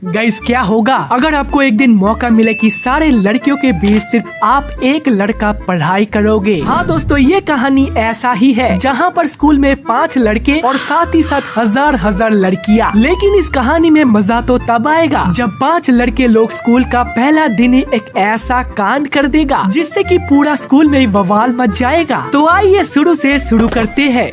Guys क्या होगा अगर आपको एक दिन मौका मिले कि सारे लड़कियों के बीच सिर्फ आप एक लड़का पढ़ाई करोगे। हाँ दोस्तों, ये कहानी ऐसा ही है जहाँ पर स्कूल में 5 लड़के और साथ ही साथ हजार लड़कियाँ। लेकिन इस कहानी में मजा तो तब आएगा जब 5 लड़के लोग स्कूल का पहला दिन ही एक ऐसा कांड कर देगा जिससे कि पूरा स्कूल में बवाल मच जाएगा। तो आइए शुरू से शुरू करते हैं।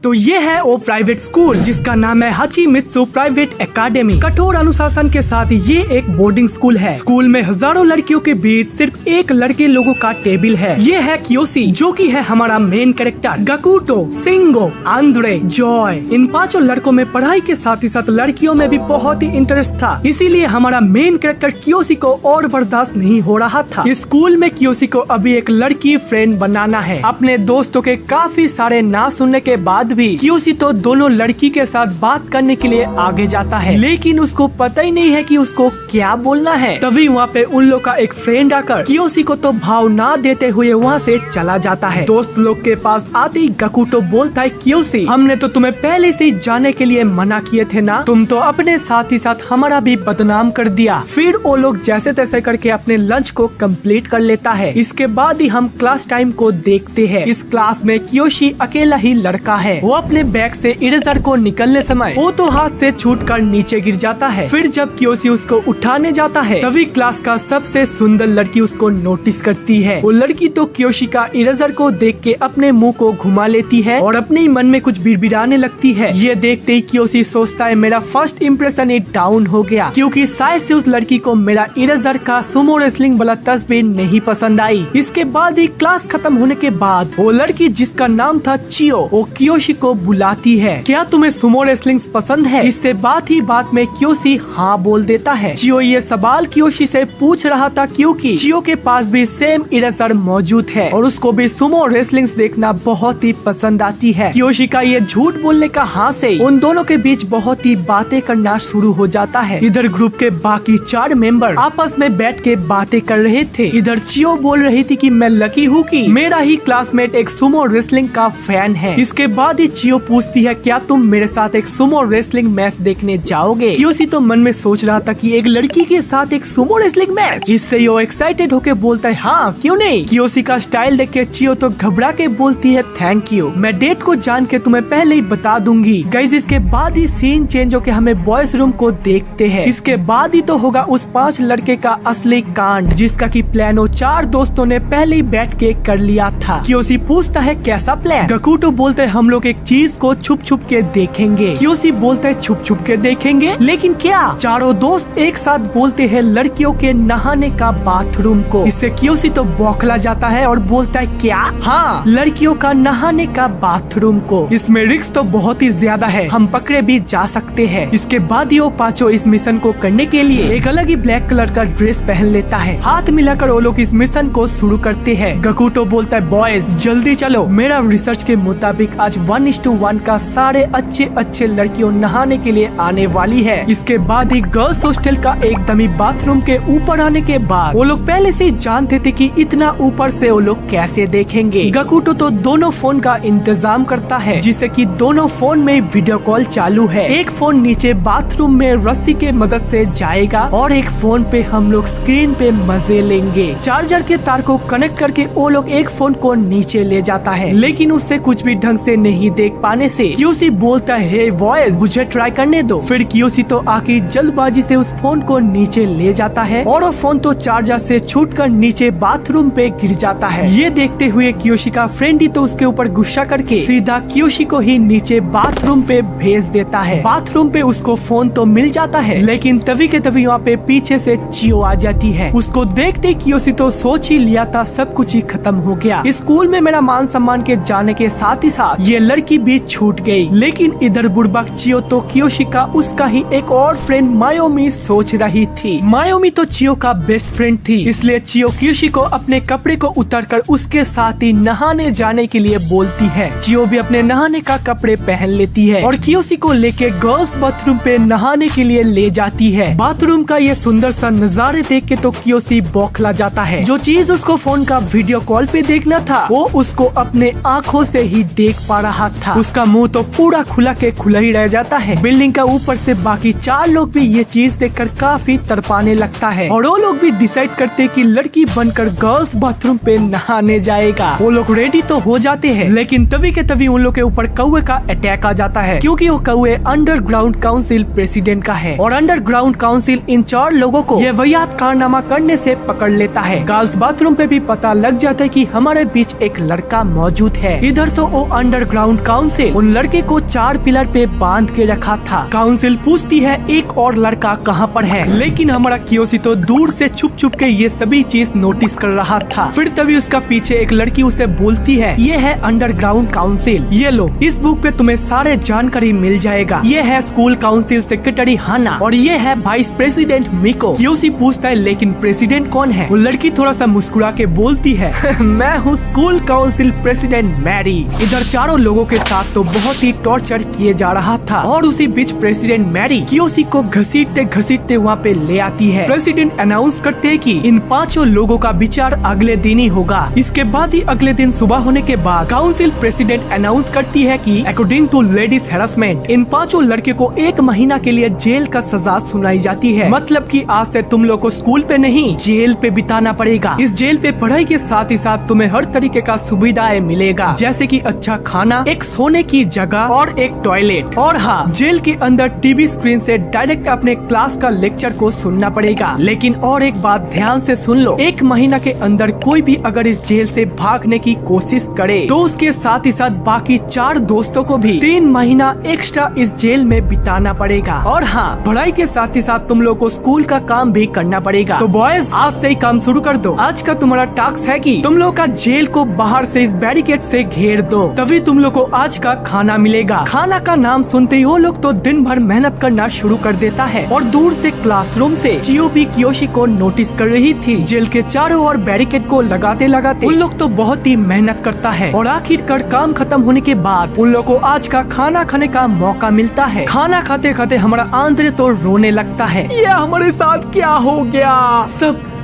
तो ये है वो प्राइवेट स्कूल जिसका नाम है हाचीमित्सु प्राइवेट एकेडमी। कठोर अनुशासन के साथ ये एक बोर्डिंग स्कूल है। स्कूल में हजारों लड़कियों के बीच सिर्फ एक लड़के लोगों का टेबल है। ये है कियोशी जो कि है हमारा main character. Gakuto, Shingo, Andre, Joy, इन 5 लड़कों में पढ़ाई के साथ ही साथ लड़कियों में भी बहुत ही इंटरेस्ट था। इसीलिए हमारा मेन कैरेक्टर कियोशी को और बर्दाश्त नहीं हो रहा था। इस स्कूल में कियोशी को अभी एक लड़की फ्रेंड बनाना है। अपने दोस्तों के काफी सारे ना सुनने के बाद भी कियोशी तो दोनों लड़की के साथ बात करने के लिए आगे जाता है, लेकिन उसको पता ही नहीं है कि उसको क्या बोलना है। तभी वहाँ पे उन लोग का एक फ्रेंड आकर कियोशी को तो भाव ना देते हुए वहाँ से चला जाता है। दोस्त लोग के पास आते ही गकुटो बोलता है, कियोशी हमने तो तुम्हें पहले से ही जाने के लिए मना किए थे ना, तुम तो अपने साथ ही साथ हमारा भी बदनाम कर दिया। फिर वो लोग जैसे तैसे करके अपने लंच को कंप्लीट कर लेता है। इसके बाद ही हम क्लास टाइम को देखते हैं। इस क्लास में कियोशी अकेला ही लड़का है। वो अपने बैग से इरेजर को निकलने समय वो तो हाथ से छूटकर नीचे गिर जाता है। फिर जब कियोशी उसको उठाने जाता है तभी क्लास का सबसे सुंदर लड़की उसको नोटिस करती है। वो लड़की तो कियोशी का इरेजर को देख के अपने मुंह को घुमा लेती है और अपने ही मन में कुछ बिड़बिड़ाने लगती है। ये देखते ही कियोशी सोचता है मेरा फर्स्ट इम्प्रेशन ही डाउन हो गया, क्योंकि शायद से उस लड़की को मेरा इरेजर का सुमो रेसलिंग वाला तस्वीर नहीं पसंद आई। इसके बाद ही क्लास खत्म होने के बाद वो लड़की जिसका नाम था चियो वो कियोशी को बुलाती है। क्या तुम्हें सुमो रेसलिंग पसंद है? इससे बात ही बात में कियोशी हाँ बोल देता है। चियो ये सवाल कियोशी से पूछ रहा था क्योंकि चियो के पास भी सेम इरेजर मौजूद है और उसको भी सुमो रेसलिंग देखना बहुत ही पसंद आती है। कियोशी का ये झूठ बोलने का हाँ से उन दोनों के बीच बहुत ही बातें करना शुरू हो जाता है। इधर ग्रुप के बाकी 4 मेंबर आपस में बैठ के बातें कर रहे थे। इधर चियो बोल रही थी कि मैं लकी हूँ कि मेरा ही क्लासमेट एक सुमो रेसलिंग का फैन है। इसके बाद ही चियो पूछती है क्या तुम मेरे साथ एक सुमो रेसलिंग मैच देखने जाओगे? कियोशी तो मन में सोच रहा था कि एक लड़की के साथ एक सुमो रेसलिंग मैच, जिससे वो एक्साइटेड होके बोलता है हाँ क्यों नहीं। कियोशी का स्टाइल देख के चियो तो घबरा के बोलती है थैंक यू, मैं डेट को जान के तुम्हें पहले ही बता दूंगी। गाइस इसके बाद ही सीन चेंज होके हमें बॉयज रूम को देखते हैं। इसके बाद ही तो होगा उस 5 लड़के का असली कांड जिसका की प्लान वो 4 दोस्तों ने पहले ही बैठ के कर लिया था। कियोशी पूछता है कैसा प्लान? गकुटो बोलते है हम लोग एक चीज को छुप छुप के देखेंगे। कियोशी बोलता है छुप छुप के देखेंगे, लेकिन क्या? चारों दोस्त एक साथ बोलते हैं लड़कियों के नहाने का बाथरूम को। इससे कियोशी तो बौखला जाता है और बोलता है क्या? हाँ, लड़कियों का नहाने का बाथरूम को। इसमें रिस्क तो बहुत ही ज्यादा है, हम पकड़े भी जा सकते हैं। इसके बाद ही वो 5 इस मिशन को करने के लिए एक अलग ही ब्लैक कलर का ड्रेस पहन लेता है। हाथ मिलाकर वो लोग इस मिशन को शुरू करते हैं। गकुटो बोलता है बॉयज जल्दी चलो, मेरा रिसर्च के मुताबिक आज 1:1 का सारे अच्छे लड़कियों नहाने के लिए आने वाली है। इसके बाद ही गर्ल्स हॉस्टल का एकदम ही बाथरूम के ऊपर आने के बाद वो लोग पहले से ही जानते थे कि इतना ऊपर से वो लोग कैसे देखेंगे। गकुटो तो दोनों फोन का इंतजाम करता है जिससे कि दोनों फोन में वीडियो कॉल चालू है। एक फोन नीचे बाथरूम में रस्सी के मदद से जाएगा और एक फोन पे हम लोग स्क्रीन पे मजे लेंगे। चार्जर के तार को कनेक्ट करके वो लोग एक फोन को नीचे ले जाता है, लेकिन उससे कुछ भी ढंग से नहीं देख पाने से कियोशी बोलता है हे बॉयज मुझे ट्राई करने दो। फिर कियोशी तो आके जल्दबाजी से उस फोन को नीचे ले जाता है और वो फोन तो चार्जर से छूटकर नीचे बाथरूम पे गिर जाता है। ये देखते हुए कियोशी का फ्रेंड ही तो उसके ऊपर गुस्सा करके सीधा कियोशी को ही नीचे बाथरूम पे भेज देता है। बाथरूम पे उसको फोन तो मिल जाता है, लेकिन तभी के तभी वहाँ पे पीछे से चियो आ जाती है। उसको देखते कियोशी तो सोच ही लिया था सब कुछ ही खत्म हो गया। स्कूल में मेरा मान सम्मान के जाने के साथ ही साथ ये लड़की भी छूट गई। लेकिन इधर बुड़बक चियो तो कियोशी का उसका ही एक और फ्रेंड मायोमी सोच रही थी। मायोमी तो चियो का बेस्ट फ्रेंड थी, इसलिए चियो कियोशी को अपने कपड़े को उतारकर उसके साथ ही नहाने जाने के लिए बोलती है। चियो भी अपने नहाने का कपड़े पहन लेती है और कियोशी को लेके गर्ल्स बाथरूम पे नहाने के लिए ले जाती है। बाथरूम का ये सुंदर सा नजारे देख के तो कियोशी बौखला जाता है। जो चीज उसको फोन का वीडियो कॉल पे देखना था वो उसको अपने आँखों से ही देख पा रहा रहा था। उसका मुंह तो पूरा खुला के खुला ही रह जाता है। बिल्डिंग का ऊपर से बाकी 4 लोग भी ये चीज देखकर काफी तड़पाने लगता है और वो लोग भी डिसाइड करते कि लड़की बनकर गर्ल्स बाथरूम पे नहाने जाएगा। वो लोग रेडी तो हो जाते हैं, लेकिन तभी के तभी उन लोग के ऊपर कौवे का अटैक आ जाता है, क्योंकि वो कौवे अंडरग्राउंड काउंसिल प्रेसिडेंट का है और अंडरग्राउंड काउंसिल इन 4 लोगों को ये वाहियात कारनामा करने से पकड़ लेता है। गर्ल्स बाथरूम पे भी पता लग जाता है कि हमारे बीच एक लड़का मौजूद है। इधर तो वो अंडरग्राउंड काउंसिल उन लड़के को 4 पिलर पे बांध के रखा था। काउंसिल पूछती है एक और लड़का कहाँ पर है, लेकिन हमारा कियोशी तो दूर से छुप छुप के ये सभी चीज नोटिस कर रहा था। फिर तभी उसका पीछे एक लड़की उसे बोलती है ये है अंडरग्राउंड काउंसिल, ये लो इस बुक पे तुम्हें सारे जानकारी मिल जाएगा। ये है स्कूल काउंसिल सेक्रेटरी हाना और ये है वाइस प्रेसिडेंट मिको। कियोशी पूछता है लेकिन प्रेसिडेंट कौन है? वो लड़की थोड़ा सा मुस्कुरा के बोलती है मैं हूँ स्कूल काउंसिल प्रेसिडेंट मैरी। इधर चारों लोगों के साथ तो बहुत ही टॉर्चर किए जा रहा था और उसी बीच प्रेसिडेंट मैरी कियोशी को घसीटते वहाँ पे ले आती है। प्रेसिडेंट अनाउंस करते हैं कि इन 5 लोगों का विचार अगले दिन ही होगा। इसके बाद ही अगले दिन सुबह होने के बाद काउंसिल प्रेसिडेंट अनाउंस करती है कि according to ladies harassment in 5 लड़के को 1 महीना के लिए जेल का सजा सुनाई जाती है। मतलब कि आज से तुम लोग को स्कूल पे नहीं जेल पे बिताना पड़ेगा। इस जेल पे पढ़ाई के साथ ही साथ तुम्हें हर तरीके का सुविधाएं मिलेगा, जैसे कि अच्छा खाना, एक सोने की जगह और एक टॉयलेट। और हाँ, जेल के अंदर टीवी स्क्रीन से डायरेक्ट अपने क्लास का लेक्चर को सुनना पड़ेगा। लेकिन और एक बात ध्यान से सुन लो, 1 महीना के अंदर कोई भी अगर इस जेल से भागने की कोशिश करे तो उसके साथ ही साथ बाकी 4 दोस्तों को भी 3 महीना एक्स्ट्रा इस जेल में बिताना पड़ेगा। और हाँ, पढ़ाई के साथ ही साथ तुम लोग को स्कूल का काम भी करना पड़ेगा। तो बॉयज आज से ही काम शुरू कर दो। आज का तुम्हारा टास्क है कि तुम लोग का जेल को बाहर से इस बैरिकेड से घेर दो, तभी तुम लोग को आज का खाना मिलेगा। खाना का नाम सुनते ही वो लोग तो दिन भर मेहनत करना शुरू कर देता है और दूर से क्लासरूम से चियो भी कियोशी को नोटिस कर रही थी। जेल के चारों ओर बैरिकेड को लगाते लगाते उन लोग तो बहुत ही मेहनत करता है और आखिरकार काम खत्म होने के बाद उन लोग को आज का खाना खाने का मौका मिलता है। खाना खाते खाते हमारा आंद्रे तो रोने लगता है, ये हमारे साथ क्या हो गया?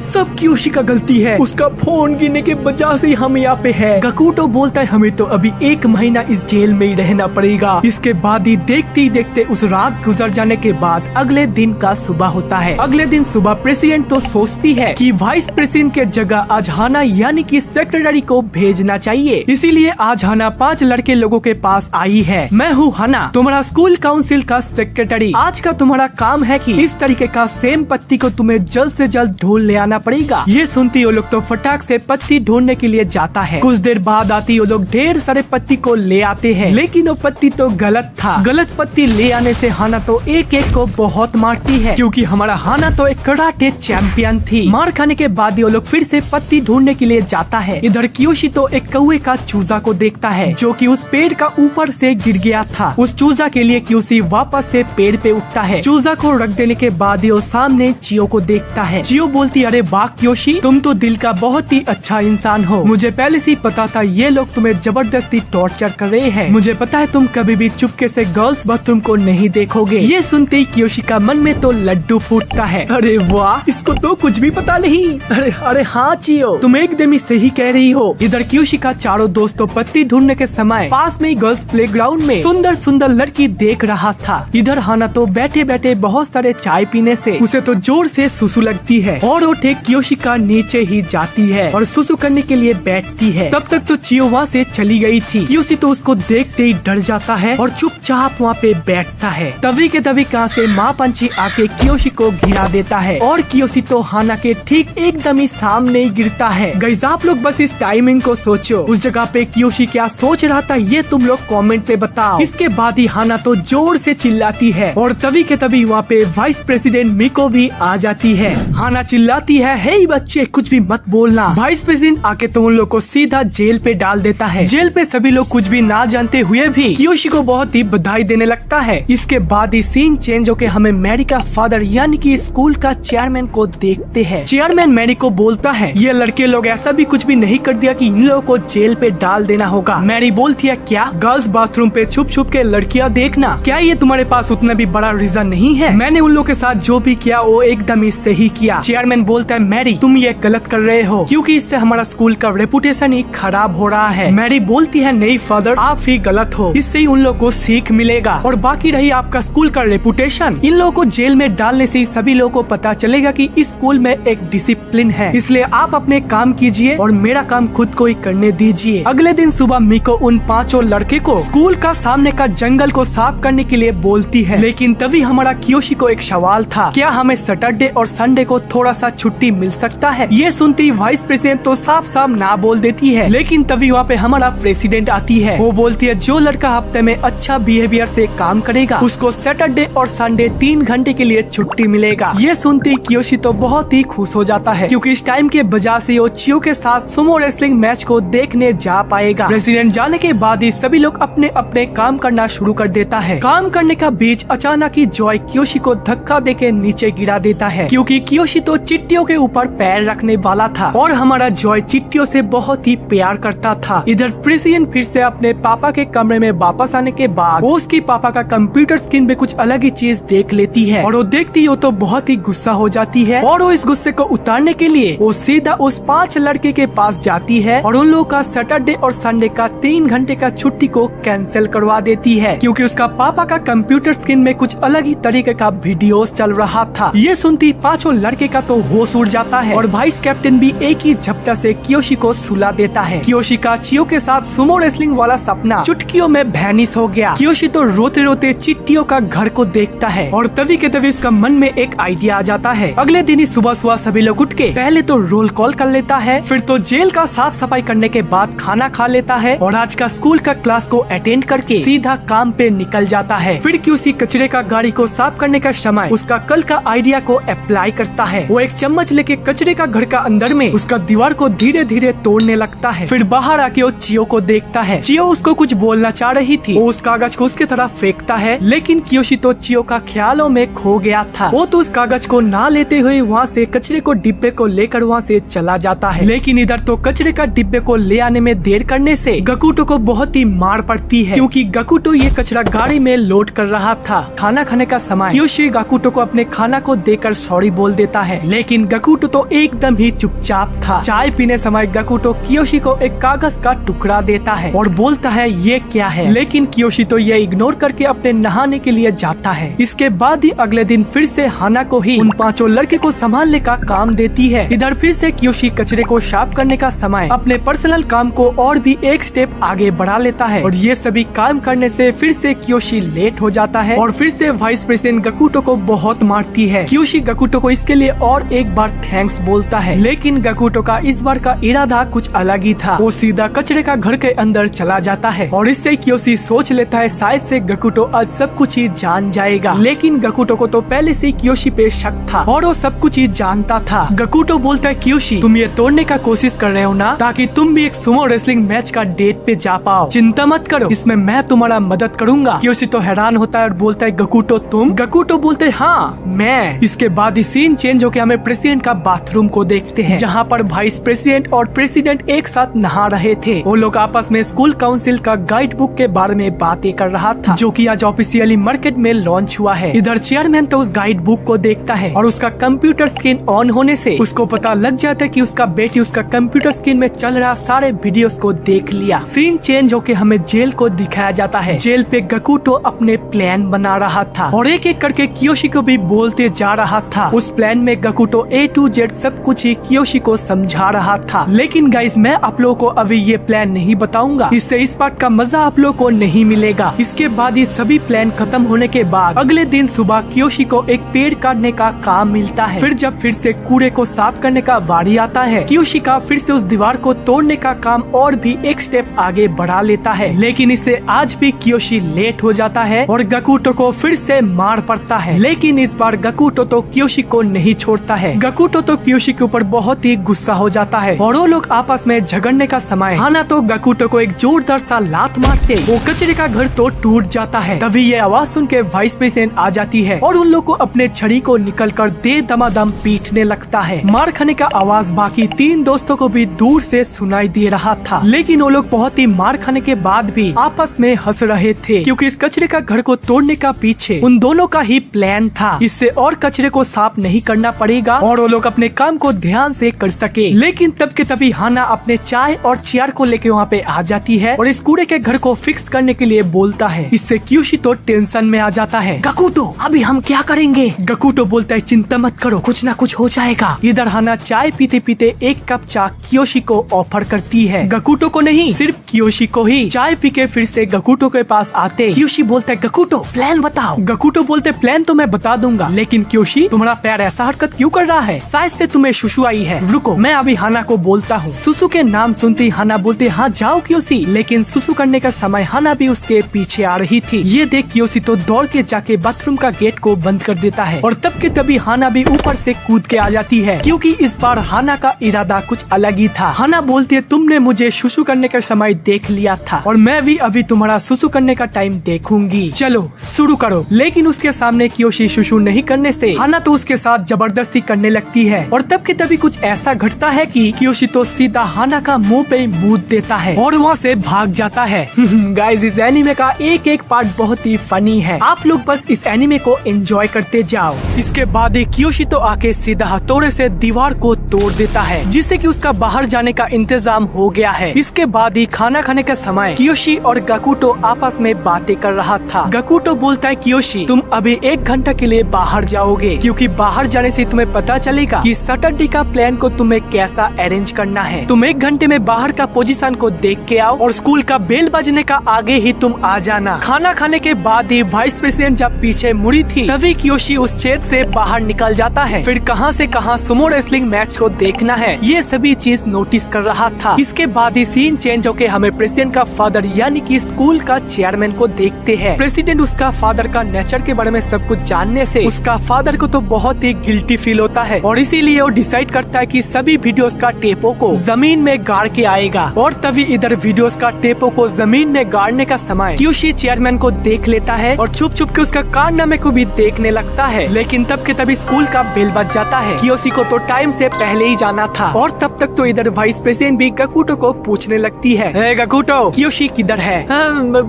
सब कियोशी का गलती है, उसका फोन गिरने के वजह से हम यहाँ पे है। गकुटो बोलता है हमें तो अभी 1 महीना इस जेल में ही रहना पड़ेगा। इसके बाद ही देखते ही देखते उस रात गुजर जाने के बाद अगले दिन का सुबह होता है। अगले दिन सुबह प्रेसिडेंट तो सोचती है कि वाइस प्रेसिडेंट के जगह आज हाना यानी कि सेक्रेटरी को भेजना चाहिए। इसीलिए आज हाना 5 लड़के लोगों के पास आई है। मैं हूँ हाना, तुम्हारा स्कूल काउंसिल का सेक्रेटरी। आज का तुम्हारा काम है कि इस तरीके का सेम पत्ती को तुम्हें जल्द से जल्द ढूंढ ले आना पड़ेगा। ये सुनती वो लोग तो फटाक से पत्ती ढूंढने के लिए जाता है। कुछ देर बाद आती वो लोग ढेर सारे पत्ती को ले आते हैं, लेकिन वो पत्ती तो गलत था। गलत पत्ती ले आने से हाना तो एक एक को बहुत मारती है, क्योंकि हमारा हाना तो एक कराटे चैंपियन थी। मार खाने के बाद वो लोग फिर से पत्ती ढूंढने के लिए जाता है। इधर कियोशी तो एक कौवे का चूजा को देखता है जो कि उस पेड़ का ऊपर से गिर गया था। उस चूजा के लिए कियोशी वापस से पेड़ पे उठता है। चूजा को रख देने के बाद वो सामने चियो को देखता है। चियो बोलती अरे वाह कियोशी, तुम तो दिल का बहुत ही अच्छा इंसान हो। मुझे पहले से ही पता था ये लोग तुम्हें जबरदस्ती टॉर्चर कर रहे हैं। मुझे पता है तुम कभी भी चुपके से गर्ल्स बाथरूम को नहीं देखोगे। ये सुनते ही कियोशी का मन में तो लड्डू फूटता है। अरे वाह, इसको तो कुछ भी पता नहीं। अरे हाँ चियो, तुम एकदम ही सही कह रही हो। इधर कियोशी का चारों दोस्तों पत्ती ढूंढने के समय पास में ही गर्ल्स प्लेग्राउंड में सुंदर सुंदर लड़की देख रहा था। इधर हाना तो बैठे बैठे बहुत सारे चाय पीने से उसे तो जोर से सुसु लगती है और वो ठीक कियोशी का नीचे ही जाती है और सुसु करने के लिए बैठती है। तब तक तो चियो वहाँ से चली गई थी। कियोशी तो उसको देखते ही डर जाता है और चुपचाप वहाँ पे बैठता है। तभी के तभी कहाँ से माँ पंछी आके कियोशी को गिरा देता है और कियोशी तो हाना के ठीक एकदम ही सामने ही गिरता है। गाइस आप लोग बस इस टाइमिंग को सोचो, उस जगह पे कियोशी क्या सोच रहा था ये तुम लोग कमेंट पे बताओ। इसके बाद ही हाना तो जोर से चिल्लाती है और तभी के तभी वहाँ पे वाइस प्रेसिडेंट मिको भी आ जाती है। हाना चिल्लाती है हे बच्चे कुछ भी मत बोलना। वाइस प्रेसिडेंट आके तो उन लोग को सीधा जेल पे डाल देता है। जेल पे सभी लोग कुछ भी ना जानते हुए भी कियोशी को बहुत ही बधाई देने लगता है। इसके बाद ही सीन चेंज होके हमें मैरी का फादर यानी कि स्कूल का चेयरमैन को देखते हैं। चेयरमैन मैरी को बोलता है ये लड़के लोग ऐसा भी कुछ भी नहीं कर दिया कि इन लोगों को जेल पे डाल देना होगा। मैरी बोलती है क्या गर्ल्स बाथरूम पे छुप छुप के लड़कियां देखना, क्या ये तुम्हारे पास उतना भी बड़ा रीजन नहीं है? मैंने उन लोगों के साथ जो भी किया वो एकदम ही सही किया। चेयरमैन बोलता है मैरी तुम ये गलत कर रहे हो क्योंकि इससे हमारा स्कूल का रेपुटेशन ही खराब हो रहा है। मैरी बोलती है नहीं फादर आप ही गलत हो, इससे ही उन लोगों को सीख मिलेगा और बाकी रही आपका स्कूल का रेपुटेशन, इन लोगों को जेल में डालने से ही सभी लोगों को पता चलेगा कि इस स्कूल में एक डिसिप्लिन है, इसलिए आप अपने काम कीजिए और मेरा काम खुद को ही करने दीजिए। अगले दिन सुबह मिको उन 5 लड़के को स्कूल का सामने का जंगल को साफ करने के लिए बोलती है, लेकिन तभी हमारा कियोशी को एक सवाल था, क्या हमें सैटरडे और संडे को थोड़ा सा छुट्टी मिल सकता है? ये सुनती वाइस प्रेसिडेंट तो साफ साफ ना बोल देती है, लेकिन तभी वहाँ पे हमारा प्रेसिडेंट आती है। वो बोलती है जो लड़का हफ्ते में अच्छा बिहेवियर से काम करेगा उसको सैटरडे और संडे 3 घंटे के लिए छुट्टी मिलेगा। ये सुनती कियोशी तो बहुत ही खुश हो जाता है क्योंकि इस टाइम के वजह से वो चियो के साथ सुमो रेसलिंग मैच को देखने जा पाएगा। प्रेसिडेंट जाने के बाद ही सभी लोग अपने अपने काम करना शुरू कर देता है। काम करने का बीच अचानक ही जॉय कियोशी को धक्का देके नीचे गिरा देता है क्योंकि कियोशी तो चिट्टियों के ऊपर पैर रखने वाला था और हमारा जॉय चिट्टियों से बहुत ही प्यार करता था। इधर प्रेसिडेंट फिर से अपने पापा के कमरे में वापस आने के बाद वो उसकी पापा का कंप्यूटर स्क्रीन पे कुछ अलग ही चीज देख लेती है और वो देखती हो तो बहुत ही गुस्सा हो जाती है और वो इस गुस्से को उतारने के लिए वो सीधा उस 5 लड़के के पास जाती है और उन लोगों का सैटरडे और संडे का 3 घंटे का छुट्टी को कैंसिल करवा देती है क्योंकि उसका पापा का कंप्यूटर स्क्रीन में कुछ अलग ही तरीके का वीडियोस चल रहा था। ये सुनती 5 लड़के का तो होश उड़ जाता है और वाइस कैप्टन भी एक ही झपटा से कियोशी को सुला देता है। कियोशी का चियो के साथ सुमो रेसलिंग वाला सपना चुटकियों में वैनिश हो गया। कियोशी तो रोते रोते चिट्टियों का घर को देखता है और तभी के तभी उसका मन में एक आइडिया आ जाता है। अगले दिन ही सुबह सुबह सभी लोग उठ के पहले तो रोल कॉल कर लेता है, फिर तो जेल का साफ सफाई करने के बाद खाना खा लेता है और आज का स्कूल का क्लास को अटेंड करके सीधा काम पे निकल जाता है। फिर कियोशी कचरे का गाड़ी को साफ करने का समय उसका कल का आइडिया को अप्लाई करता है। वो एक चम्मच लेके कचरे का घर का अंदर में उसका दीवार को धीरे धीरे तोड़ने लगता है। फिर बाहर आके वो चियो को देखता है। चियो उसको कुछ बोलना चाह रही थी, वो उस कागज को उसके तरफ फेंकता है, लेकिन कियोशी तो चियो का ख्यालों में खो गया था। वो तो उस कागज को ना लेते हुए वहाँ से कचरे को डिब्बे को लेकर वहाँ से चला जाता है, लेकिन इधर तो कचरे का डिब्बे को ले आने में देर करने से गकुटो को बहुत ही मार पड़ती है क्योंकि गकुटो ये कचरा गाड़ी में लोड कर रहा था। खाना खाने का समय कियोशी गकुटो को अपने खाना को देकर सॉरी बोल देता है, लेकिन गकुटो तो एकदम ही चुपचाप था। चाय पीने समय गकुटो कियोशी को एक कागज का टुकड़ा देता है और बोलता है ये क्या है, लेकिन कियोशी तो ये इग्नोर करके अपने नहाने के लिए जाता है। इसके बाद ही अगले दिन फिर से हाना को ही उन 5 लड़के को संभालने का काम देती है। इधर फिर से कियोशी कचरे को साफ करने का समय अपने पर्सनल काम को और भी एक स्टेप आगे बढ़ा लेता है और ये सभी काम करने से फिर से कियोशी लेट हो जाता है और फिर से वाइस प्रेसिडेंट गकुटो को बहुत मारती है। कियोशी गकुटो को इसके लिए और एक बार थैंक्स बोलता है, लेकिन गकुटो का इस बार का इरादा कुछ अलग ही था। वो सीधा कचरे का घर के अंदर चला जाता है और इससे कियोशी सोच लेता है शायद से गकुटो आज सब कुछ ही जान जाएगा, लेकिन गकुटो को तो पहले से कियोशी पे शक था और वो सब कुछ ही जानता था। गकुटो बोलता है कियोशी तुम ये तोड़ने का कोशिश कर रहे हो ना ताकि तुम भी एक सुमो रेसलिंग मैच का डेट पे जा पाओ, चिंता मत करो इसमें मैं तुम्हारा मदद करूंगा। कियोशी तो हैरान होता है और बोलता है गकुटो तुम? गकुटो बोलते है हाँ मैं। इसके बाद ही सीन चेंज होकर हमें प्रेसिडेंट का बाथरूम को देखते हैं जहाँ पर वाइस प्रेसिडेंट और प्रेसिडेंट एक साथ नहा रहे थे। वो लोग आपस में स्कूल काउंसिल का गाइड बुक के बारे में बातें कर रहा था जो कि आज ऑफिशियली मार्केट में लॉन्च हुआ है। इधर चेयरमैन तो उस गाइड बुक को देखता है और उसका कंप्यूटर स्क्रीन ऑन होने से उसको पता लग जाता है कि उसका बेटी उसका कंप्यूटर स्क्रीन में चल रहा सारे वीडियोस को देख लिया। सीन चेंज होके हमें जेल को दिखाया जाता है। जेल पे गकुटो अपने प्लान बना रहा था और एक एक करके कियोशी को भी बोलते जा रहा था। उस प्लान में गकुटो A to Z सब कुछ ही कियोशी को समझा रहा था, लेकिन गाइस मैं आप लोगों को अभी ये प्लान नहीं बताऊंगा, इससे इस पार्ट का मजा आप लोगों को नहीं मिलेगा। इसके बाद ही सभी प्लान खत्म होने के बाद अगले दिन सुबह कियोशी को एक पेड़ काटने का काम मिलता है। फिर जब फिर से कूड़े को साफ करने का वारी आता है, कियोशी का फिर से उस दीवार को तोड़ने का काम और भी एक स्टेप आगे बढ़ा लेता है, लेकिन इससे आज भी कियोशी लेट हो जाता है और गकुटो को फिर से मार पड़ता है। लेकिन इस बार गकुटो तो कियोशी को नहीं छोड़ता है। गकुटो तो कियोशी के ऊपर बहुत ही गुस्सा हो जाता है और वो लोग आपस में झगड़ने का समय हाना तो गकुटो को एक जोरदार सा लात मारते वो कचरे का घर तो टूट जाता है। तभी ये आवाज सुन के वाइस प्रेसिडेंट आ जाती है और उन लोग को अपने छड़ी को निकल कर दे दमादम पीटने लगता है। मार खाने का आवाज बाकी 3 दोस्तों को भी दूर से सुनाई दे रहा था, लेकिन वो लोग बहुत ही मार खाने के बाद भी आपस में हंस रहे थे क्योंकि इस कचरे का घर को तोड़ने का पीछे उन दोनों का ही प्लान था। इससे और कचरे को साफ नहीं करना पड़ेगा और वो लोग अपने काम को ध्यान से कर सके। लेकिन तब के तभी हाना अपने चाय और चेयर को लेके वहाँ पे आ जाती है और इस कूड़े के घर को फिक्स करने के लिए बोलता है। इससे कियोशी तो टेंशन में आ जाता है। गकुटो, अभी हम क्या करेंगे? गकुटो बोलता है चिंता मत करो, कुछ ना कुछ हो जाएगा। इधर हाना चाय पीते पीते एक कप चाय कियोशी को ऑफर करती है। गकुटो को नहीं, सिर्फ कियोशी को ही। चाय पी के फिर से गकुटो के पास आते कियोशी बोलता है गकुटो प्लान बताओ। गकुटो बोलते प्लान तो मैं बता दूंगा, लेकिन कियोशी तुम्हारा पैर ऐसा हरकत क्यों कर रहा है? शायद से तुम्हें सुसु आई है। रुको, मैं अभी हाना को बोलता हूँ। सुसु के नाम सुनते ही हाना बोलते हाँ जाओ कियोशी। लेकिन सुसु करने का समय हाना भी उसके पीछे आ रही थी। ये देख कियोशी तो दौड़ के जाके बाथरूम का गेट को बंद कर देता है और तब के तभी हाना भी ऊपर से कूद के आ जाती है, क्योंकि इस बार हाना का इरादा कुछ अलग ही था। हाना बोलती है तुमने मुझे सुसु करने का समय देख लिया था और मैं भी अभी तुम्हारा सुसु करने का टाइम देखूंगी, चलो शुरू करो। लेकिन उसके सामने कियोशी सुसु नहीं करने से हाना तो उसके साथ जबरदस्ती करने लगती है और तब के तभी कुछ ऐसा घटता है कि कियोशी तो सीधा हाना का मुंह पे मूत देता है और वहाँ से भाग जाता है। गाइस, इस एनिमे का एक एक पार्ट बहुत ही फनी है, आप लोग बस इस एनिमे को एंजॉय करते जाओ। इसके बाद कियोशी तो आके सीधा हथौड़े से दीवार को तोड़ देता है, जिससे कि उसका बाहर जाने का इंतजाम हो गया है। इसके बाद ही खाना खाने का समय कियोशी और गकुटो आपस में बातें कर रहा था। गकुटो बोलता है कियोशी तुम अभी 1 घंटा के लिए बाहर जाओगे, क्योंकि बाहर जाने से तुम्हें पता चलेगा कि सैटरडे का प्लान को तुम्हें कैसा अरेंज करना है। तुम 1 घंटे में बाहर का पोजीशन को देख के आओ और स्कूल का बेल बजने का आगे ही तुम आ जाना। खाना खाने के बाद ही वाइस प्रेसिडेंट जब पीछे मुड़ी थी तभी कियोशी उस छेद से बाहर निकल जाता है। फिर कहां से कहां सुमो रेसलिंग मैच को देखना है, ये सभी चीज नोटिस कर रहा था। इसके बाद ही सीन चेंज होके हमें प्रेसिडेंट का फादर यानी कि स्कूल का चेयरमैन को देखते हैं। प्रेसिडेंट उसका फादर का नेचर के बारे में सब कुछ जानने से उसका फादर को तो बहुत ही गिल्टी फील होता है और इसीलिए वो डिसाइड करता है कि सभी वीडियोस का टेपों को जमीन में गाड़ के आएगा। और तभी इधर वीडियोस का टेपों को जमीन में गाड़ने का समय कियोशी चेयरमैन को देख लेता है और छुप छुप के उसका कारनामे को भी देखने लगता है। लेकिन तब के तभी स्कूल का बेल बज जाता है। कियोशी को तो टाइम से पहले ही जाना था और तब तक तो इधर वाइस प्रेसिडेंट भी गकुटो को पूछने लगती है, हे गकुटो, कियोशी किधर है?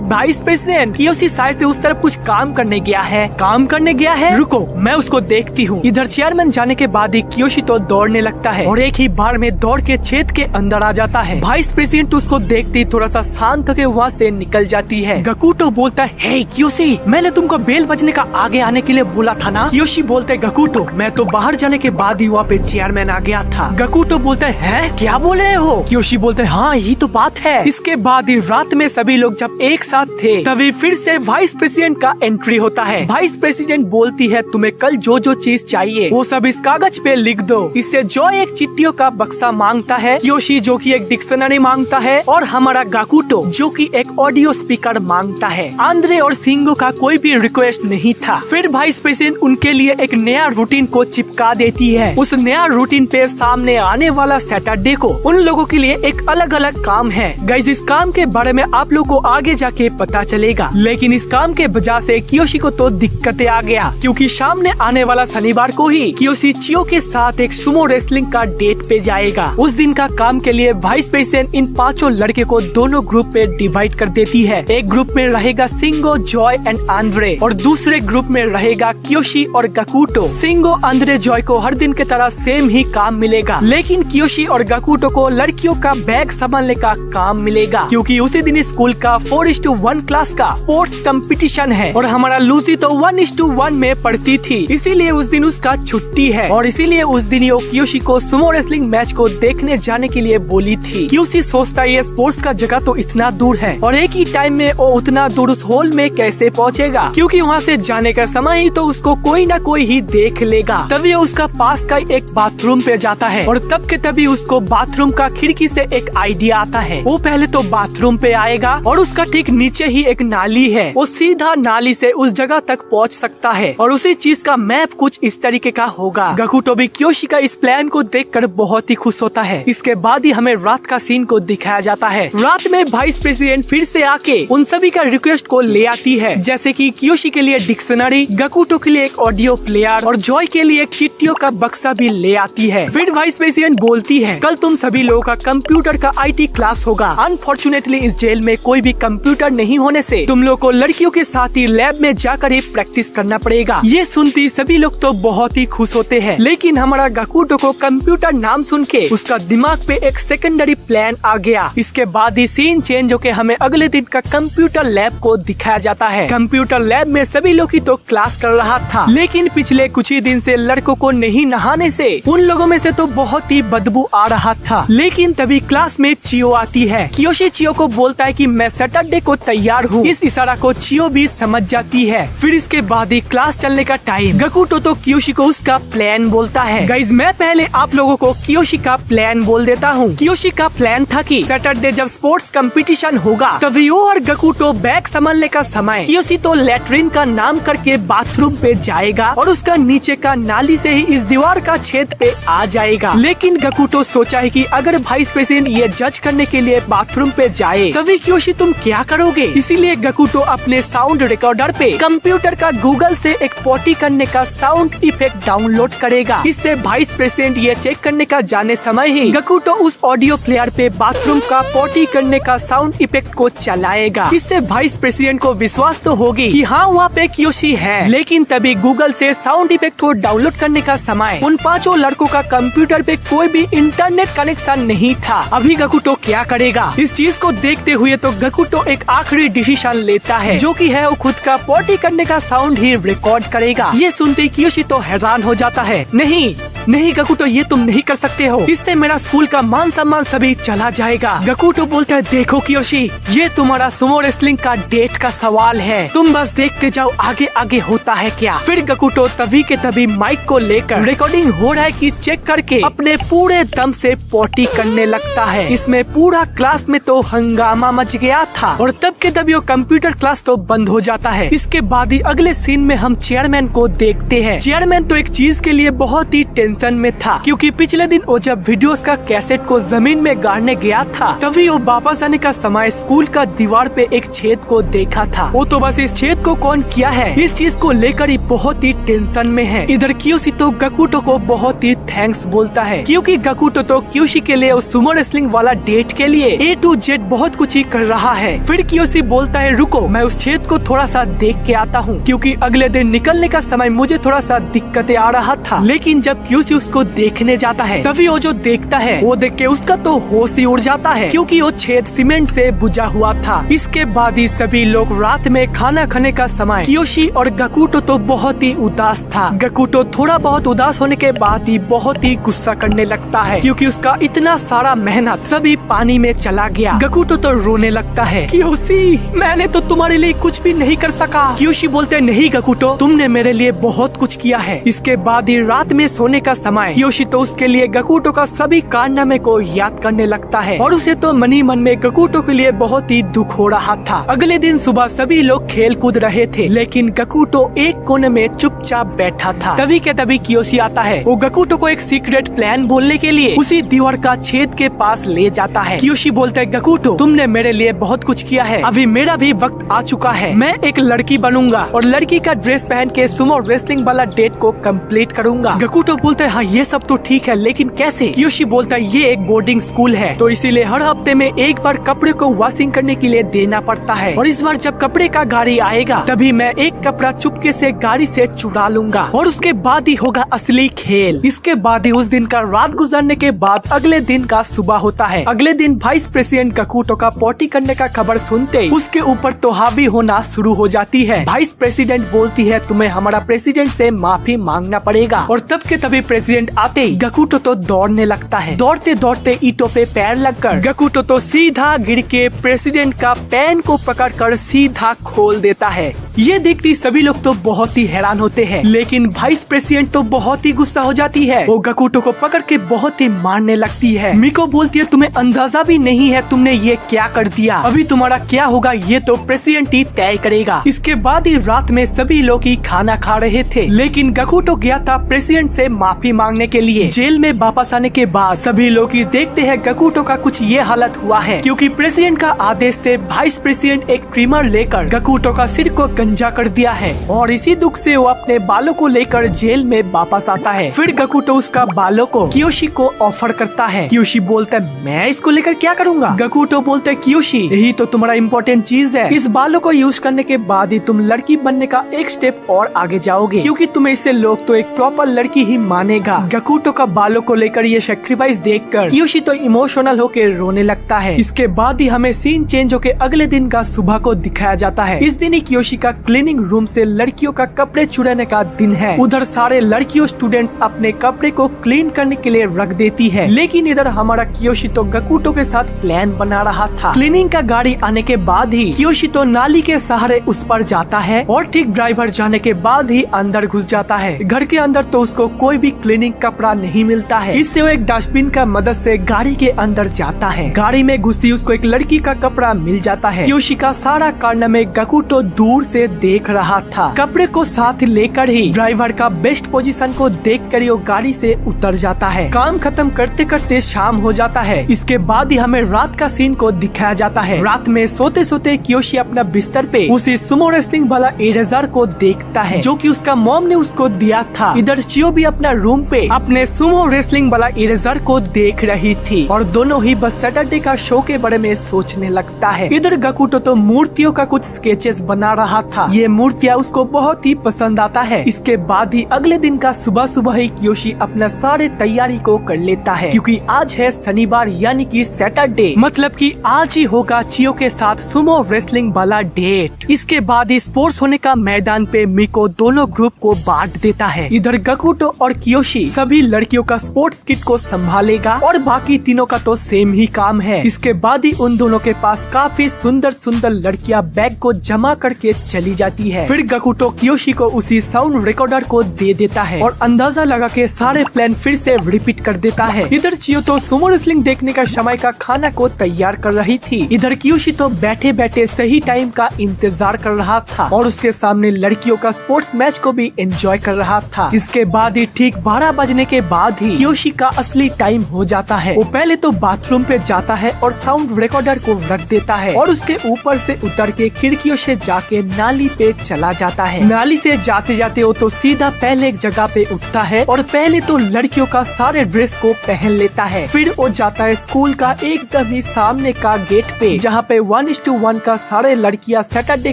वाइस प्रेसिडेंट, कियोशी शायद से उस तरफ कुछ काम करने गया है। काम करने गया है? रुको, मैं उसको देखती हूँ। इधर चेयरमैन जाने के बाद ही कियोशी तो दौड़ने लगता है और एक ही बार में दौड़ के छेद के अंदर आ जाता है। वाइस प्रेसिडेंट उसको देखते ही थोड़ा सा शांत होकर वहाँ से निकल जाती है। गकुटो बोलता है, हे कियोशी, मैंने तुमको बेल बजने का आगे आने के लिए बोला था ना? कियोशी बोलते है, गकुटो, मैं तो बाहर जाने के बाद ही वहाँ पे चेयरमैन आ गया था। गकुटो बोलता है, क्या बोल रहे हो? कियोशी बोलते है, हाँ यही तो बात है। इसके बाद ही रात में सभी लोग जब एक साथ थे तभी फिर से वाइस प्रेसिडेंट का एंट्री होता है। वाइस प्रेसिडेंट बोलती है, तुम्हें कल जो जो चीज चाहिए वो सब इस कागज पे लिख दो। इससे जॉय एक चिट्ठियों का बक्सा मांगता है, कियोशी जो कि एक डिक्शनरी मांगता है और हमारा गकुटो जो कि एक ऑडियो स्पीकर मांगता है। आंद्रे और सिंगो का कोई भी रिक्वेस्ट नहीं था। फिर वाइस प्रेसिडेंट उनके लिए एक नया रूटीन को चिपका देती है। उस नया रूटीन पे सामने आने वाला सैटरडे को उन लोगों के लिए एक अलग अलग काम है। गाइस, इस काम के बारे में आप लोगों को आगे जाके पता चलेगा। लेकिन इस काम के वजह से कियोशी को तो दिक्कतें आ गया, क्योंकि सामने आने वाला शनिवार को ही कियोशी चियो के साथ एक सुमो रेसलिंग का डेट पे जाएगा। उस दिन का काम के लिए वाइस प्रेसिडेंट इन 5 लड़के को दोनों ग्रुप पे डिवाइड कर देती है। एक ग्रुप में रहेगा सिंगो, जॉय एंड आंद्रे और दूसरे ग्रुप में रहेगा कियोशी और गकुटो। सिंगो, आंद्रे, जॉय को हर दिन की तरह सेम ही काम मिलेगा, लेकिन कियोशी और गकुटो को लड़कियों का बैग संभालने का काम मिलेगा, क्योंकि उसी दिन स्कूल का 4:1 क्लास का स्पोर्ट्स कंपटीशन है और हमारा लूसी तो 1:1 में पढ़ती थी, इसीलिए उस दिन उसका छुट्टी है और इसीलिए उस दिन वो कियोशी को सुमो रेसलिंग मैच को देखने जाने के लिए बोली थी। कियोशी सोचता है ये स्पोर्ट्स का जगह तो इतना दूर है और एक ही टाइम में वो उतना दूर उस हॉल में कैसे पहुंचेगा, क्योंकि वहाँ से जाने का समय ही तो उसको कोई ना कोई ही देख लेगा। तभी उसका पास का एक बाथरूम पे जाता है और तब के तभी उसको बाथरूम का खिड़की से एक आइडिया आता है। वो पहले तो बाथरूम पे आएगा और उसका ठीक नीचे ही एक नाली है, वो सीधा नाली से उस जगह तक पहुंच सकता है और उसी चीज का मैप कुछ इस तरीके का होगा। गकुटो भी कियोशी का इस प्लान को देखकर बहुत ही खुश होता है। इसके बाद ही हमें रात का सीन को दिखाया जाता है। रात में वाइस प्रेसिडेंट फिर से आके उन सभी का रिक्वेस्ट को ले आती है, जैसे कि कियोशी के लिए डिक्शनरी, गकुटो के लिए एक ऑडियो प्लेयर और जॉय के लिए एक चिट्ठियों का बक्सा भी ले आती है। फिर वाइस प्रेसिडेंट बोलती है, कल तुम सभी लोगों का कंप्यूटर का IT क्लास होगा। अनफॉर्चुनेटली इस जेल में कोई भी कंप्यूटर नहीं होने से तुम लोग को लड़कियों के साथ ही लैब में जाकर ही प्रैक्टिस करना पड़ेगा। ये सुनती सभी लोग तो बहुत ही खुश होते हैं है, लेकिन हमारा गकुटो को कंप्यूटर नाम सुन के उसका दिमाग पे एक सेकेंडरी प्लान आ गया। इसके बाद ही सीन चेंज होके हमें अगले दिन का कंप्यूटर लैब को दिखाया जाता है। कंप्यूटर लैब में सभी लोग ही तो क्लास कर रहा था, लेकिन पिछले कुछ ही दिन से लड़कों को नहीं नहाने से उन लोगों में से तो बहुत ही बदबू आ रहा था। लेकिन तभी क्लास में चियो आती है। कियोशी चियो को बोलता है कि मैं सैटरडे को तैयार हूँ। इस इशारा को चियो भी समझ जाती है। फिर इसके बाद ही क्लास चलने का टाइम। गकुटो तो कियोशी को उसका प्लान बोलता है। गाइज मैं पहले आप लोगों को कियोशी का प्लान बोल देता हूँ। कियोशी का प्लान था कि सैटरडे जब स्पोर्ट्स कंपटीशन होगा तभी वो और गकुटो बैग संभालने का समय कियोशी तो लैट्रिन का नाम करके बाथरूम पे जाएगा और उसका नीचे का नाली से ही इस दीवार का छेद पे आ जाएगा। लेकिन गकुटो सोचा है कि अगर वाइस प्रेसिडेंट ये जज करने के लिए बाथरूम पे जाए तभी कियोशी तुम क्या करोगे। इसीलिए गकुटो अपने साउंड रिकॉर्डर पे कंप्यूटर का गूगल से एक पॉटी करने का साउंड इफेक्ट डाउनलोड करेगा। इससे वाइस प्रेसिडेंट ये चेक करने का जाने समय ही गकुटो उस ऑडियो प्लेयर पे बाथरूम का पॉटी करने का साउंड इफेक्ट को चलाएगा। इससे वाइस प्रेसिडेंट को विश्वास तो होगी कि हाँ वहाँ पे कियोशी है। लेकिन तभी गूगल से साउंड इफेक्ट को डाउनलोड करने का समय उन पांचों लड़कों का कंप्यूटर पे कोई भी इंटरनेट कनेक्शन नहीं था। अभी गकुटो क्या करेगा। इस चीज को देखते हुए तो गकुटो एक आखिरी डिसीजन लेता है, जो कि है वो खुद का पॉटी करने का साउंड ही रिकॉर्ड करेगा। ये सुनते ही कियोशी तो हैरान हो जाता है। नहीं गकुटो, ये तुम नहीं कर सकते हो, इससे मेरा स्कूल का मान सम्मान सभी चला जाएगा। गकुटो बोलता है देखो कियोशी, ये तुम्हारा सुमो रेसलिंग का डेट का सवाल है, तुम बस देखते जाओ आगे आगे होता है क्या। फिर गकुटो तभी के तभी माइक को लेकर रिकॉर्डिंग हो रहा है कि चेक करके अपने पूरे दम से पॉटी करने लगता है। इसमें पूरा क्लास में तो हंगामा मच गया था और तब के तभी वो कंप्यूटर क्लास तो बंद हो जाता है। इसके बाद ही अगले सीन में हम चेयरमैन को देखते हैं। चेयरमैन तो एक चीज के लिए बहुत ही टेंशन में था, क्योंकि पिछले दिन वो जब वीडियोस का कैसेट को जमीन में गाड़ने गया था तभी वो वापस आने का समय स्कूल का दीवार पे एक छेद को देखा था। वो तो बस इस छेद को कौन किया है इस चीज को लेकर ही बहुत ही टेंशन में है। इधर कियोशी तो गकुटो को बहुत ही थैंक्स बोलता है, क्योंकि गकुटो तो कियोशी के लिए उस सुमो रेसलिंग वाला डेट के लिए A to Z बहुत कुछ ही कर रहा है। फिर कियोशी बोलता है रुको, मैं उस छेद को थोड़ा सा देख के आता हूँ, क्योंकि अगले दिन निकलने का समय मुझे थोड़ा सा दिक्कतें आ रहा था। लेकिन जब कियोशी उसको देखने जाता है तभी वो जो देखता है वो देख के उसका तो होश ही उड़ जाता है, क्योंकि वो छेद सीमेंट से बुझा हुआ था। इसके बाद ही सभी लोग रात में खाना खाने का समय कियोशी और गकुटो तो बहुत ही उदास था। गकुटो थोड़ा बहुत उदास होने के बाद ही बहुत ही गुस्सा करने लगता है, क्योंकि उसका इतना सारा मेहनत सभी पानी में चला गया। गकुटो तो रोने लगता है, कियोशी मैंने तो तुम्हारे लिए कुछ भी नहीं कर सका। कियोशी बोलते नहीं गकुटो, तुमने मेरे लिए बहुत कुछ किया है। इसके बाद ही रात में सोने का समय कियोशी तो उसके लिए गकुटो का सभी कारनामे को याद करने लगता है और उसे तो मन ही मन में गकुटो के लिए बहुत ही दुख हो रहा था। अगले दिन सुबह सभी लोग खेल कूद रहे थे, लेकिन गकुटो एक कोने में चुपचाप बैठा था। तभी के तभी कियोशी आता है। वो गकुटो को एक सीक्रेट प्लान बोलने के लिए उसी दीवार का छेद के पास ले जाता है। कियोशी बोलता है गकुटो, तुमने मेरे लिए बहुत कुछ किया है, अभी मेरा भी वक्त आ चुका है। मैं एक लड़की बनूंगा और लड़की का ड्रेस पहन के सुमो रेसलिंग वाला डेट को कंप्लीट करूंगा। गकुटो बोलता है हाँ ये सब तो ठीक है, लेकिन कैसे। कियोशी बोलता है ये एक बोर्डिंग स्कूल है, तो इसीलिए हर हफ्ते में एक बार कपड़े को वॉशिंग करने के लिए देना पड़ता है, और इस बार जब कपड़े का गाड़ी आएगा तभी मैं एक कपड़ा चुपके से गाड़ी से चुरा लूंगा और उसके बाद ही होगा असली खेल। इसके बाद ही उस दिन का रात गुजरने के बाद अगले दिन का सुबह होता है। अगले दिन वाइस प्रेसिडेंट गकुटो का पॉटी करने का खबर सुनते ही उसके ऊपर तो हावी होना शुरू हो जाती है। वाइस प्रेसिडेंट बोलती है तुम्हें हमारा प्रेसिडेंट से माफी मांगना पड़ेगा, और तब के तभी प्रेसिडेंट आते ही गकुटो तो दौड़ने लगता है। दौड़ते दौड़ते ईंटों पे पैर लगकर गकुटो तो सीधा गिर के प्रेसिडेंट का पैन को पकड़कर सीधा खोल देता है। ये देखती सभी लोग तो बहुत ही हैरान होते हैं, लेकिन वाइस प्रेसिडेंट तो बहुत ही गुस्सा हो जाती है। वो गकुटो को पकड़ के बहुत ही मारने लगती है। मिको बोलती है तुम्हें अंदाजा भी नहीं है तुमने ये क्या कर दिया, अभी तुम्हारा क्या होगा ये तो प्रेसिडेंट ही तय करेगा। इसके बाद ही रात में सभी लोग ही खाना खा रहे थे, लेकिन गकुटो गया था प्रेसिडेंट से माफी मांगने के लिए। जेल में वापस आने के बाद सभी लोग ही देखते हैं गकुटो का कुछ ये हालत हुआ है, क्योंकि प्रेसिडेंट का आदेश से वाइस प्रेसिडेंट एक ट्रिमर लेकर गकुटो का सिर को गंजा कर दिया है और इसी दुख से वो अपने बालों को लेकर जेल में वापस आता है। फिर गकुटो उसका बालों को कियोशी को ऑफर करता है। कियोशी बोलता है मैं इसको लेकर क्या करूँगा। गकुटो बोलते है कियोशी यही तो तुम्हारा इम्पोर्टेंट चीज है, इस बालों को यूज करने के बाद ही तुम लड़की बनने का एक स्टेप और आगे जाओगे, क्योंकि तुम्हें इससे लोग तो एक प्रॉपर लड़की ही मानेगा। गकुटो का बालों को लेकर ये सैक्रिफाइस देखकर कियोशी तो इमोशनल होकर रोने लगता है। इसके बाद ही हमें सीन चेंज होकर अगले दिन का सुबह को दिखाया जाता है। इस दिन ही कियोशी का क्लीनिंग रूम से लड़कियों का कपड़े चुराने का दिन है। उधर सारे लड़कियों स्टूडेंट्स अपने कपड़े को क्लीन करने के लिए रख देती है, लेकिन इधर हमारा कियोशी तो गकुटो के साथ प्लान बना रहा था। क्लीनिंग का गाड़ी आने के बाद ही कियोशी तो नाली के सहारे उस पर जाता है और ठीक ड्राइवर जाने के बाद ही अंदर घुस जाता है। घर के अंदर तो उसको कोई भी क्लीनिंग कपड़ा नहीं मिलता है, इससे वो एक डस्टबिन का मदद से गाड़ी के अंदर जाता है। गाड़ी में घुसती उसको एक लड़की का कपड़ा मिल जाता है। कियोशी का सारा कारनामे गकुटो दूर से देख रहा था। कपड़े को साथ लेकर ही ड्राइवर का बेस्ट पोजीशन को देखकर वो गाड़ी से उतर जाता है। काम खत्म करते करते शाम हो जाता है। इसके बाद ही हमें रात का सीन को दिखाया जाता है। रात में सोते सोते कियोशी अपना बिस्तर पे उसी सुमो रेसलिंग वाला इरेजर को देखता है जो कि उसका मॉम ने उसको दिया था। इधर चियो भी अपना रूम पे अपने सुमो रेसलिंग वाला इरेजर को देख रही थी और दोनों ही बस सैटरडे का शो के बारे में सोचने लगता है। इधर गकुटो तो मूर्तियों का कुछ स्केचेस बना रहा था। ये मूर्तियाँ उसको बहुत ही पसंद आता है। इसके बाद ही अगले दिन का सुबह सुबह ही कियोशी अपना सारे तैयारी को कर लेता है, क्योंकि आज है शनिवार यानी कि सैटरडे, मतलब कि आज ही होगा चियो के साथ सुमो रेसलिंग वाला डेट। इसके बाद ही स्पोर्ट्स होने का मैदान पे मिको दोनों ग्रुप को बांट देता है। इधर गकुटो और कियोशी सभी लड़कियों का स्पोर्ट्स किट को संभालेगा और बाकी तीनों का तो सेम ही काम है। इसके बाद ही उन दोनों के पास काफी सुंदर सुंदर लड़कियां बैग को जमा करके चली जाती है। फिर गकुटो कियोशी को उसी साउंड रिकॉर्डर को दे देता है और अंदाजा लगा के सारे प्लान फिर से रिपीट कर देता है। इधर चियो तो सुमो रेसलिंग देखने का समय का खाना को तैयार कर रही थी। इधर कियोशी तो बैठे बैठे सही टाइम का इंतजार कर रहा था और उसके सामने लड़कियों का स्पोर्ट्स मैच को भी एंजॉय कर रहा था। इसके बाद ही ठीक 12 बजने के बाद ही कियोशी का असली टाइम हो जाता है। वो पहले तो बाथरूम पे जाता है और साउंड रिकॉर्डर को रख देता है और उसके ऊपर से उतर के खिड़कियों से जाके नाली पे चला जाता है। नाली से जाते जाते वो तो सीधा पहले एक जगह पे उठता है और पहले तो लड़कियों का सारे ड्रेस को पहन लेता है। फिर वो जाता है स्कूल का एकदम ही सामने का गेट पे, जहाँ पे 1:1 का सारे लड़कियां सैटरडे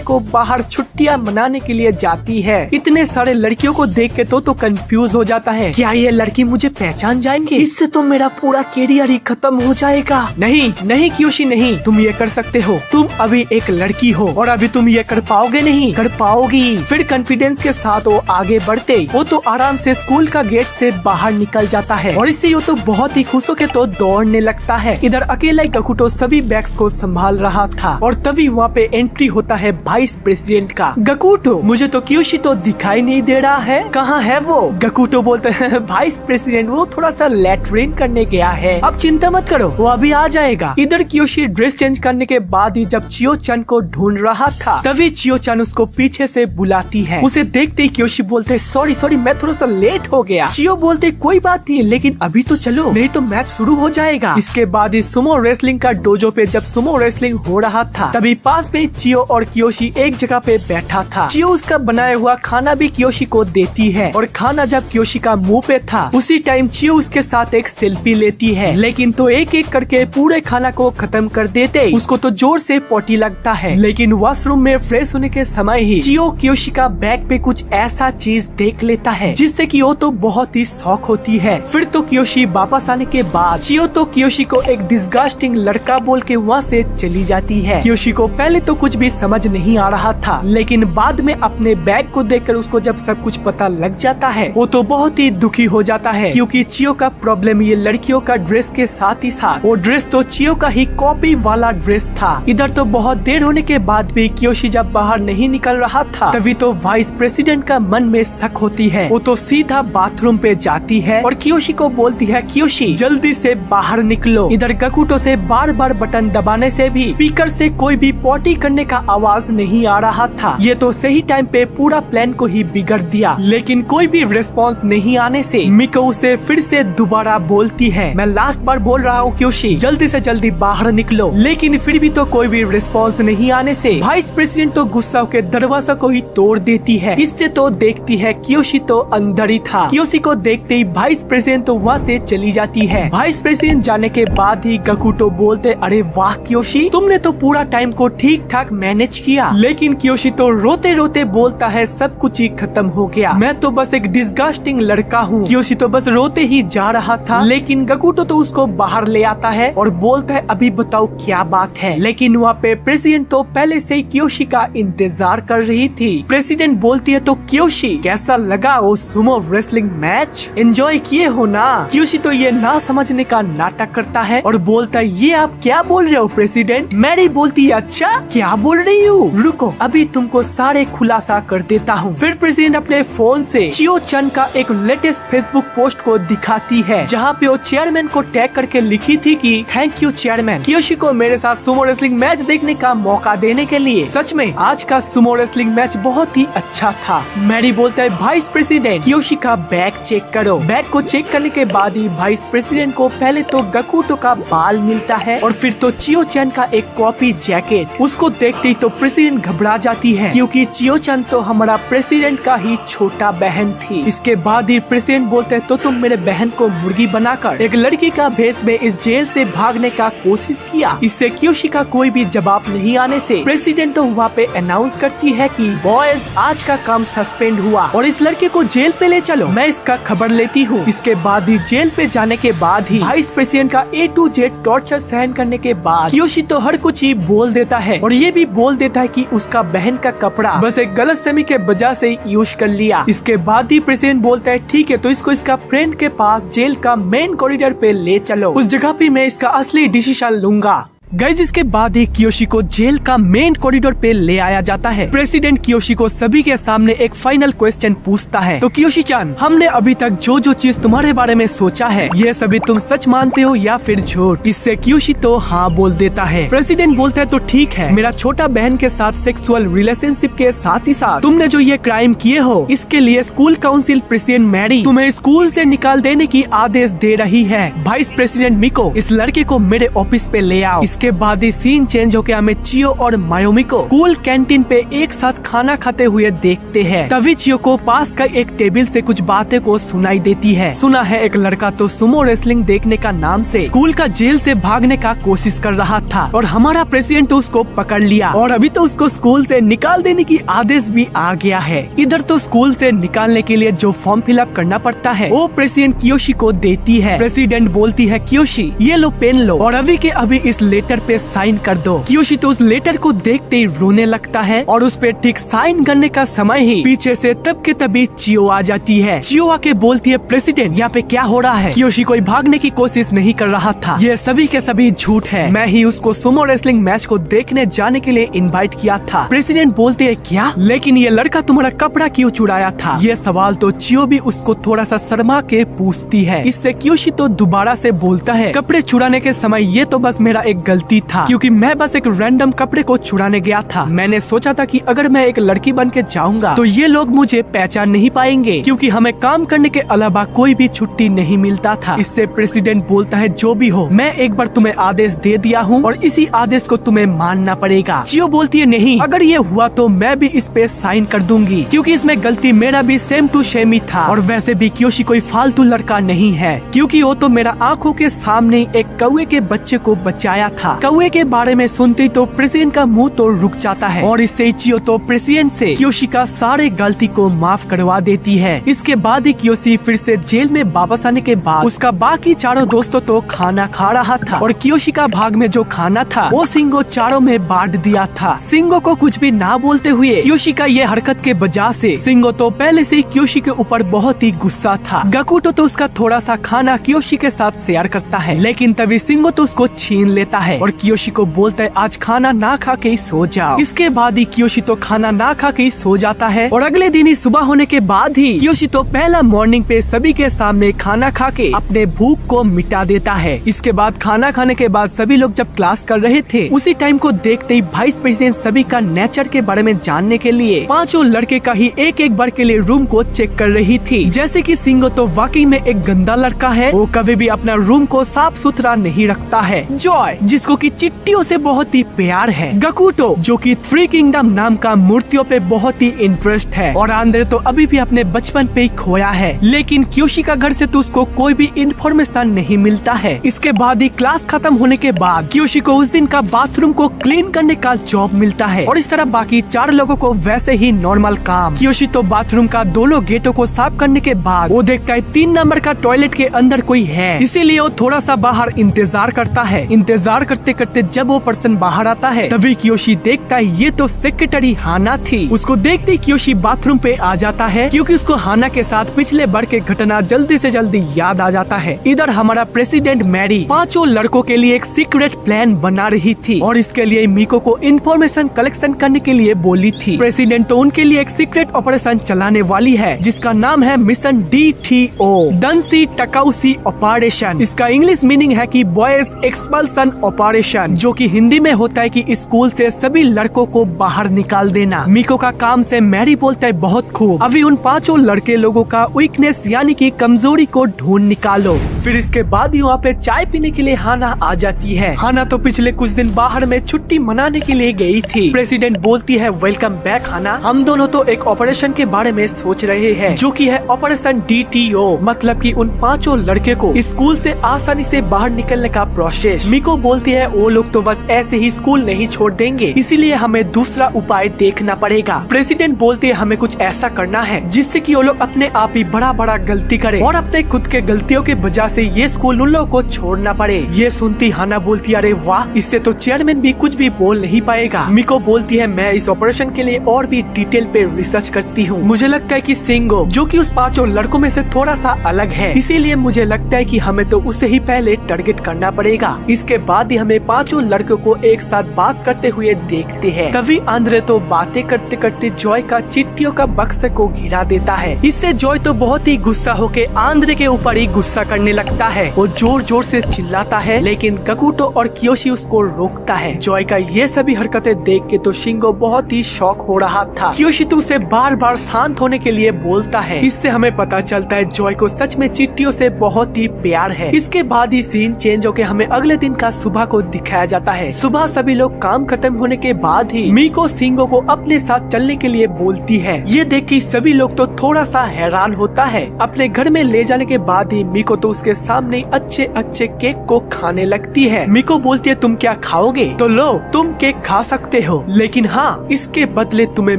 को बाहर छुट्टियां मनाने के लिए जाती है। इतने सारे लड़कियों को देख के तो कंफ्यूज हो जाता है, क्या ये लड़की मुझे पहचान जाएंगे? इससे तो मेरा पूरा कैरियर ही खत्म हो जाएगा। नहीं नहीं कियोशी नहीं, तुम ये कर सकते हो, तुम अभी एक लड़की हो और अभी तुम ये कर पाओगे नहीं, कर पाओगी। फिर कॉन्फिडेंस के साथ वो आगे बढ़ते वो तो आराम से स्कूल का गेट से बाहर निकल जाता है और इससे वो तो बहुत ही खुश होके तो दौड़ने लगता है। इधर अकेला गकुटो सभी बैग्स को संभाल रहा था और तभी वहाँ पे एंट्री होता है वाइस प्रेसिडेंट का। गकुटो मुझे तो कियोशी तो दिखाई नहीं दे रहा है, कहाँ है वो? गकुटो बोलते हैं वाइस प्रेसिडेंट वो थोड़ा सा लैट्रिन करने गया है, अब चिंता मत करो वो अभी आ जाएगा। इधर कियोशी ड्रेस चेंज करने के बाद ही जब चियो चन को ढूंढ रहा था तभी चियो चन उसको पीछे से बुलाती है। उसे देखते ही कियोशी बोलते सॉरी मैं थोड़ा सा लेट हो गया। चियो बोलते कोई बात नहीं, लेकिन अभी तो चलो नहीं तो मैच शुरू हो जाएगा। इसके बाद ही सुमो रेसलिंग का डोजो पे जब सुमो रेसलिंग हो रहा था तभी पास में चियो और कियोशी एक जगह पे बैठा था। चियो उसका बनाया हुआ खाना भी कियोशी को देती है और खाना जब कियोशी का मुंह पे था उसी टाइम चियो उसके साथ एक सेल्फी लेती है, लेकिन तो एक एक करके पूरे खाना को खत्म कर देते उसको तो जोर से पोटी लगता है। लेकिन वॉशरूम में फ्रेश होने के समय ही चियो कियोशी का बैग पे कुछ ऐसा चीज देख लेता है जिससे कि वो तो बहुत ही शौक होती है। फिर तो कियोशी वापस आने के बाद चियो तो कियोशी को एक डिस्गस्टिंग लड़का बोल के वहाँ से चली जाती है। कियोशी को पहले तो कुछ भी समझ नहीं आ रहा था, लेकिन बाद में अपने बैग को देखकर उसको जब सब कुछ पता लग जाता है वो तो बहुत ही दुखी हो जाता है, क्योंकि चियो का प्रॉब्लम ये लड़कियों का ड्रेस के साथ ही साथ वो ड्रेस तो चियो का ही कॉपी वाला ड्रेस था। इधर तो बहुत देर होने के बाद भी कियोशी जब बाहर नहीं निकल रहा था तभी तो वाइस प्रेसिडेंट का मन में शक होती है। वो तो सीधा बाथरूम पे जाती है और कियोशी को बोलती है कियोशी जल्दी से बाहर निकलो। इधर गकुटो से बार बार बटन दबाने से भी स्पीकर से कोई भी पॉटी करने का आवाज नहीं आ रहा था। ये तो सही टाइम पे पूरा प्लान को ही बिगड़ दिया, लेकिन कोई भी रिस्पॉन्स नहीं आने से मिको उसे फिर से दोबारा बोलती है मैं लास्ट बार बोल रहा हूँ कियोशी जल्दी से जल्दी बाहर निकलो, लेकिन फिर भी तो कोई भी रिस्पॉन्स नहीं आने से वाइस प्रेसिडेंट तो गुस्सा गुस्सा होकर दरवाजा को ही तोड़ देती है। इससे तो देखती है कियोशी तो अंदर ही था। कियोशी को देखते ही वाइस प्रेसिडेंट तो वहाँ से चली जाती है। वाइस प्रेसिडेंट जाने के बाद ही गकुटो बोलते, अरे वाह कियोशी, तुमने तो पूरा टाइम को ठीक ठाक मैनेज किया। लेकिन कियोशी तो रोते रोते बोलता है सब कुछ ही खत्म हो गया, मैं तो बस एक डिस्गस्टिंग लड़का हूँ। कियोशी तो बस रोते ही जा रहा था, लेकिन गकुटो तो उसको बाहर ले आता है और बोलता है अभी बताओ क्या बात है। लेकिन वहाँ पे प्रेसिडेंट तो पहले से ही कियोशी का इंतजार कर रही थी। प्रेसिडेंट बोलती है तो कियोशी कैसा लगा वो सुमो रेसलिंग मैच, एंजॉय किए हो ना? कियोशी तो ये ना समझने का नाटक करता है और बोलता है ये आप क्या बोल रहे हो प्रेसिडेंट? मैरी बोलती है अच्छा क्या बोल रही हूँ, रुको अभी तुमको सारे खुलासा कर देता हूँ। फिर प्रेसिडेंट अपने फोन से चियो चन का एक लेटेस्ट फेसबुक पोस्ट को दिखाती है, जहाँ पे वो चेयरमैन को टैग करके लिखी थी कि थैंक यू चेयरमैन, कियोशी को मेरे साथ सुमो रेसलिंग मैच देखने का मौका देने के लिए। सच में आज का सुमो रेसलिंग मैच बहुत ही अच्छा था। मैरी बोलता है वाइस प्रेसिडेंट कियोशी का बैग चेक करो। बैग को चेक करने के बाद ही वाइस प्रेसिडेंट को पहले तो गकुटो का बाल मिलता है और फिर तो चियो चन का एक कॉपी जैकेट। उसको देखते ही तो प्रेसिडेंट घबरा जाती है, क्योंकि चियो चन तो हमारा प्रेसिडेंट का ही छोटा बहन थी। इसके बाद ही प्रेसिडेंट बोलते हैं तो तुम मेरे बहन को मुर्गी बनाकर एक लड़की का भेष में इस जेल से भागने का कोशिश किया। इससे कियोशी का कोई भी जवाब नहीं आने से प्रेसिडेंट तो वहाँ पे अनाउंस करती है कि बॉयज आज का काम सस्पेंड हुआ और इस लड़के को जेल पे ले चलो, मैं इसका खबर लेती हूँ। इसके बाद ही जेल पे जाने के बाद ही वाइस प्रेसिडेंट का A to Z टॉर्चर सहन करने के बाद कियोशी तो हर कुछ ही बोल देता है और ये भी बोल देता है कि उसका बहन का कपड़ा बस एक गलतफहमी के वजह से यूज कर लिया। इसके बाद ही प्रेसिडेंट बोलता है ठीक है तो इसको इसका फ्रेंड के पास जेल का मेन कॉरिडोर पे ले चलो, उस जगह पे मैं इसका असली डिसीजन लूंगा। गाइज इसके बाद ही कियोशी को जेल का मेन कॉरिडोर पे ले आया जाता है। प्रेसिडेंट कियोशी को सभी के सामने एक फाइनल क्वेश्चन पूछता है, तो कियोशी चान हमने अभी तक जो जो चीज तुम्हारे बारे में सोचा है ये सभी तुम सच मानते हो या फिर झूठ? इससे कियोशी तो हाँ बोल देता है। प्रेसिडेंट बोलता है तो ठीक है, मेरा छोटा बहन के साथ सेक्सुअल रिलेशनशिप के साथ ही साथ तुमने जो ये क्राइम किए हो इसके लिए स्कूल काउंसिल प्रेसिडेंट मैरी तुम्हें स्कूल से निकाल देने की आदेश दे रही है। वाइस प्रेसिडेंट मिको इस लड़के को मेरे ऑफिस पे ले आओ। के बाद ही सीन चेंज होकर हमें चियो और मायोमी को स्कूल कैंटीन पे एक साथ खाना खाते हुए देखते हैं। तभी चियो को पास का एक टेबल से कुछ बातें को सुनाई देती है। सुना है एक लड़का तो सुमो रेसलिंग देखने का नाम से स्कूल का जेल से भागने का कोशिश कर रहा था और हमारा प्रेसिडेंट तो उसको पकड़ लिया और अभी तो उसको स्कूल से निकाल देने की आदेश भी आ गया है। इधर तो स्कूल से निकालने के लिए जो फॉर्म फिलअप करना पड़ता है वो प्रेसिडेंट कियोशी को देती है। प्रेसिडेंट बोलती है कियोशी ये लो पेन लो और अभी के अभी इस लेटर पे साइन कर दो। कियोशी तो उस लेटर को देखते ही रोने लगता है और उस पे ठीक साइन करने का समय ही पीछे से तब के तभी चियो आ जाती है। चियो आके बोलती है प्रेसिडेंट यहाँ पे क्या हो रहा है? कियोशी कोई भागने की कोशिश नहीं कर रहा था, ये सभी के सभी झूठ है, मैं ही उसको सुमो रेसलिंग मैच को देखने जाने के लिए इनवाइट किया था। प्रेसिडेंट बोलते है क्या, लेकिन ये लड़का तुम्हारा कपड़ा क्यों चुराया था? ये सवाल तो चियो भी उसको थोड़ा सा शर्मा के पूछती है। इससे कियोशी तो दोबारा से बोलता है कपड़े चुराने के समय ये तो बस मेरा एक गलती था, क्योंकि मैं बस एक रैंडम कपड़े को चुराने गया था। मैंने सोचा था कि अगर मैं एक लड़की बन के जाऊंगा तो ये लोग मुझे पहचान नहीं पाएंगे, क्योंकि हमें काम करने के अलावा कोई भी छुट्टी नहीं मिलता था। इससे प्रेसिडेंट बोलता है जो भी हो मैं एक बार तुम्हें आदेश दे दिया हूँ और इसी आदेश को तुम्हें मानना पड़ेगा। चियो बोलती है नहीं, अगर ये हुआ तो मैं भी इस पे साइन कर दूंगी, क्योंकि इसमें गलती मेरा भी सेम टू सेम ही था और वैसे भी कियोशी कोई फालतू लड़का नहीं है, क्योंकि वो तो मेरा आंखों के सामने एक कौवे के बच्चे को बचाया था। कौवे के बारे में सुनते तो प्रेसिडेंट का मुंह तो रुक जाता है और इससे चियो तो प्रेसिडेंट से कियोशी का सारे गलती को माफ करवा देती है। इसके बाद ही कियोशी फिर से जेल में वापस आने के बाद उसका बाकी चारों दोस्तों तो खाना खा रहा था और कियोशी का भाग में जो खाना था वो सिंगो चारों में बांट दिया था। सिंगो को कुछ भी ना बोलते हुए कियोशी का ये हरकत के वजह से सिंगो तो पहले से कियोशी के ऊपर बहुत ही गुस्सा था। गकुटो तो उसका थोड़ा सा खाना कियोशी के साथ शेयर करता है, लेकिन तभी सिंगो तो उसको छीन लेता है और कियोशी को बोलता है आज खाना ना खा के ही सो जाओ। इसके बाद ही कियोशी तो खाना ना खा के ही सो जाता है और अगले दिन ही सुबह होने के बाद ही कियोशी तो पहला मॉर्निंग पे सभी के सामने खाना खा के अपने भूख को मिटा देता है। इसके बाद खाना खाने के बाद सभी लोग जब क्लास कर रहे थे उसी टाइम को देखते ही वाइस प्रेसिडेंट सभी का नेचर के बारे में जानने के लिए पांचों लड़के का ही एक एक बार के लिए रूम को चेक कर रही थी। जैसे कि सिंगो तो वाकई में एक गंदा लड़का है, वो कभी भी अपना रूम को साफ सुथरा नहीं रखता है। जॉय जिसको कि चिट्टियों से बहुत ही प्यार है। गकुटो जो कि थ्री किंगडम नाम का मूर्तियों पे बहुत ही इंटरेस्ट है और आंद्रे तो अभी भी अपने बचपन पे ही खोया है, लेकिन क्योशी का घर से तो उसको कोई भी इंफॉर्मेशन नहीं मिलता है। इसके बाद ही क्लास खत्म होने के बाद क्योशी को उस दिन का बाथरूम को क्लीन करने का जॉब मिलता है और इस तरह बाकी 4 लोगों को वैसे ही नॉर्मल काम। क्योशी तो बाथरूम का दोनों गेटों को साफ करने के बाद वो देखता है 3 नंबर का टॉयलेट के अंदर कोई है, इसीलिए वो थोड़ा सा बाहर इंतजार करता है। इंतजार करते करते जब वो पर्सन बाहर आता है तभी क्योशी देखता है ये तो सेक्रेटरी हाना थी। उसको देखते ही क्योशी बाथरूम पे आ जाता है क्योंकि उसको हाना के साथ पिछले बार के घटना जल्दी से जल्दी याद आ जाता है। इधर हमारा प्रेसिडेंट मैरी 5 लड़कों के लिए एक सीक्रेट प्लान बना रही थी और इसके लिए मीको को इंफॉर्मेशन कलेक्शन करने के लिए बोली थी। प्रेसिडेंट तो उनके लिए एक सीक्रेट ऑपरेशन चलाने वाली है जिसका नाम है मिशन DTO डंसी टकाउसी ऑपरेशन। इसका इंग्लिश मीनिंग है कि बॉयज एक्सपल्सन ऑपरेशन, जो कि हिंदी में होता है कि स्कूल से सभी लड़कों को बाहर निकाल देना। मीको का काम से मैरी बोलता है बहुत खूब, अभी उन 5 लड़के लोगों का वीकनेस यानी कि कमजोरी को ढूंढ निकालो। फिर इसके बाद ही वहाँ पे चाय पीने के लिए हाना आ जाती है। हाना तो पिछले कुछ दिन बाहर में छुट्टी मनाने के लिए गई थी। प्रेसिडेंट बोलती है वेलकम बैक हाना, हम दोनों तो एक ऑपरेशन के बारे में सोच रहे हैं जो कि है ऑपरेशन DTO, मतलब कि उन 5 लड़के को स्कूल से आसानी से बाहर निकलने का प्रोसेस। मीको बोलती है वो लोग तो बस ऐसे ही स्कूल नहीं छोड़ देंगे, इसीलिए हमें दूसरा उपाय देखना पड़ेगा। प्रेसिडेंट बोलते हैं हमें कुछ ऐसा करना है जिससे कि वो लोग अपने आप ही बड़ा गलती करे और अपने खुद के गलतियों के वजह से ये स्कूल उन लोगों को छोड़ना पड़े। ये सुनती हाना बोलती अरे वाह, इससे तो चेयरमैन भी कुछ भी बोल नहीं पाएगा। मीको बोलती है मैं इस ऑपरेशन के लिए और भी डिटेल पे रिसर्च करती हूँ। मुझे लगता है कि सिंगो जो कि उस 5 लड़कों में से थोड़ा सा अलग है, इसीलिए मुझे लगता है कि हमें तो उसे ही पहले टारगेट करना पड़ेगा। इसके बाद ही हमें 5 लड़कों को एक साथ बात करते हुए देखते हैं। तभी आंद्रे तो बातें करते करते जॉय का चिट्ठियों का बक्से को घिरा देता है। इससे जॉय तो बहुत ही गुस्सा होके आंद्रे के ऊपर ही गुस्सा करने लगता है। वो जोर जोर से चिल्लाता है लेकिन गकुटो और कियोशी उसको रोकता है। जॉय का ये सभी हरकतें देख के तो शिंगो बहुत ही शॉक हो रहा था। कियोशी तो उसे बार बार शांत होने के लिए बोलता है। इससे हमें पता चलता है जॉय को सच में चिट्ठियों से बहुत ही प्यार है। इसके बाद ही सीन चेंज होके हमें अगले दिन का सुबह को दिखाया जाता है। सुबह सभी लोग काम खत्म होने के बाद ही मीको सिंगो को अपने साथ चलने के लिए बोलती है। ये देख के सभी लोग तो थोड़ा सा हैरान होता है। अपने घर में ले जाने के बाद ही मीको तो उसके सामने अच्छे अच्छे केक को खाने लगती है। मीको बोलती है तुम क्या खाओगे? तो लो तुम केक खा सकते हो, लेकिन हाँ इसके बदले तुम्हें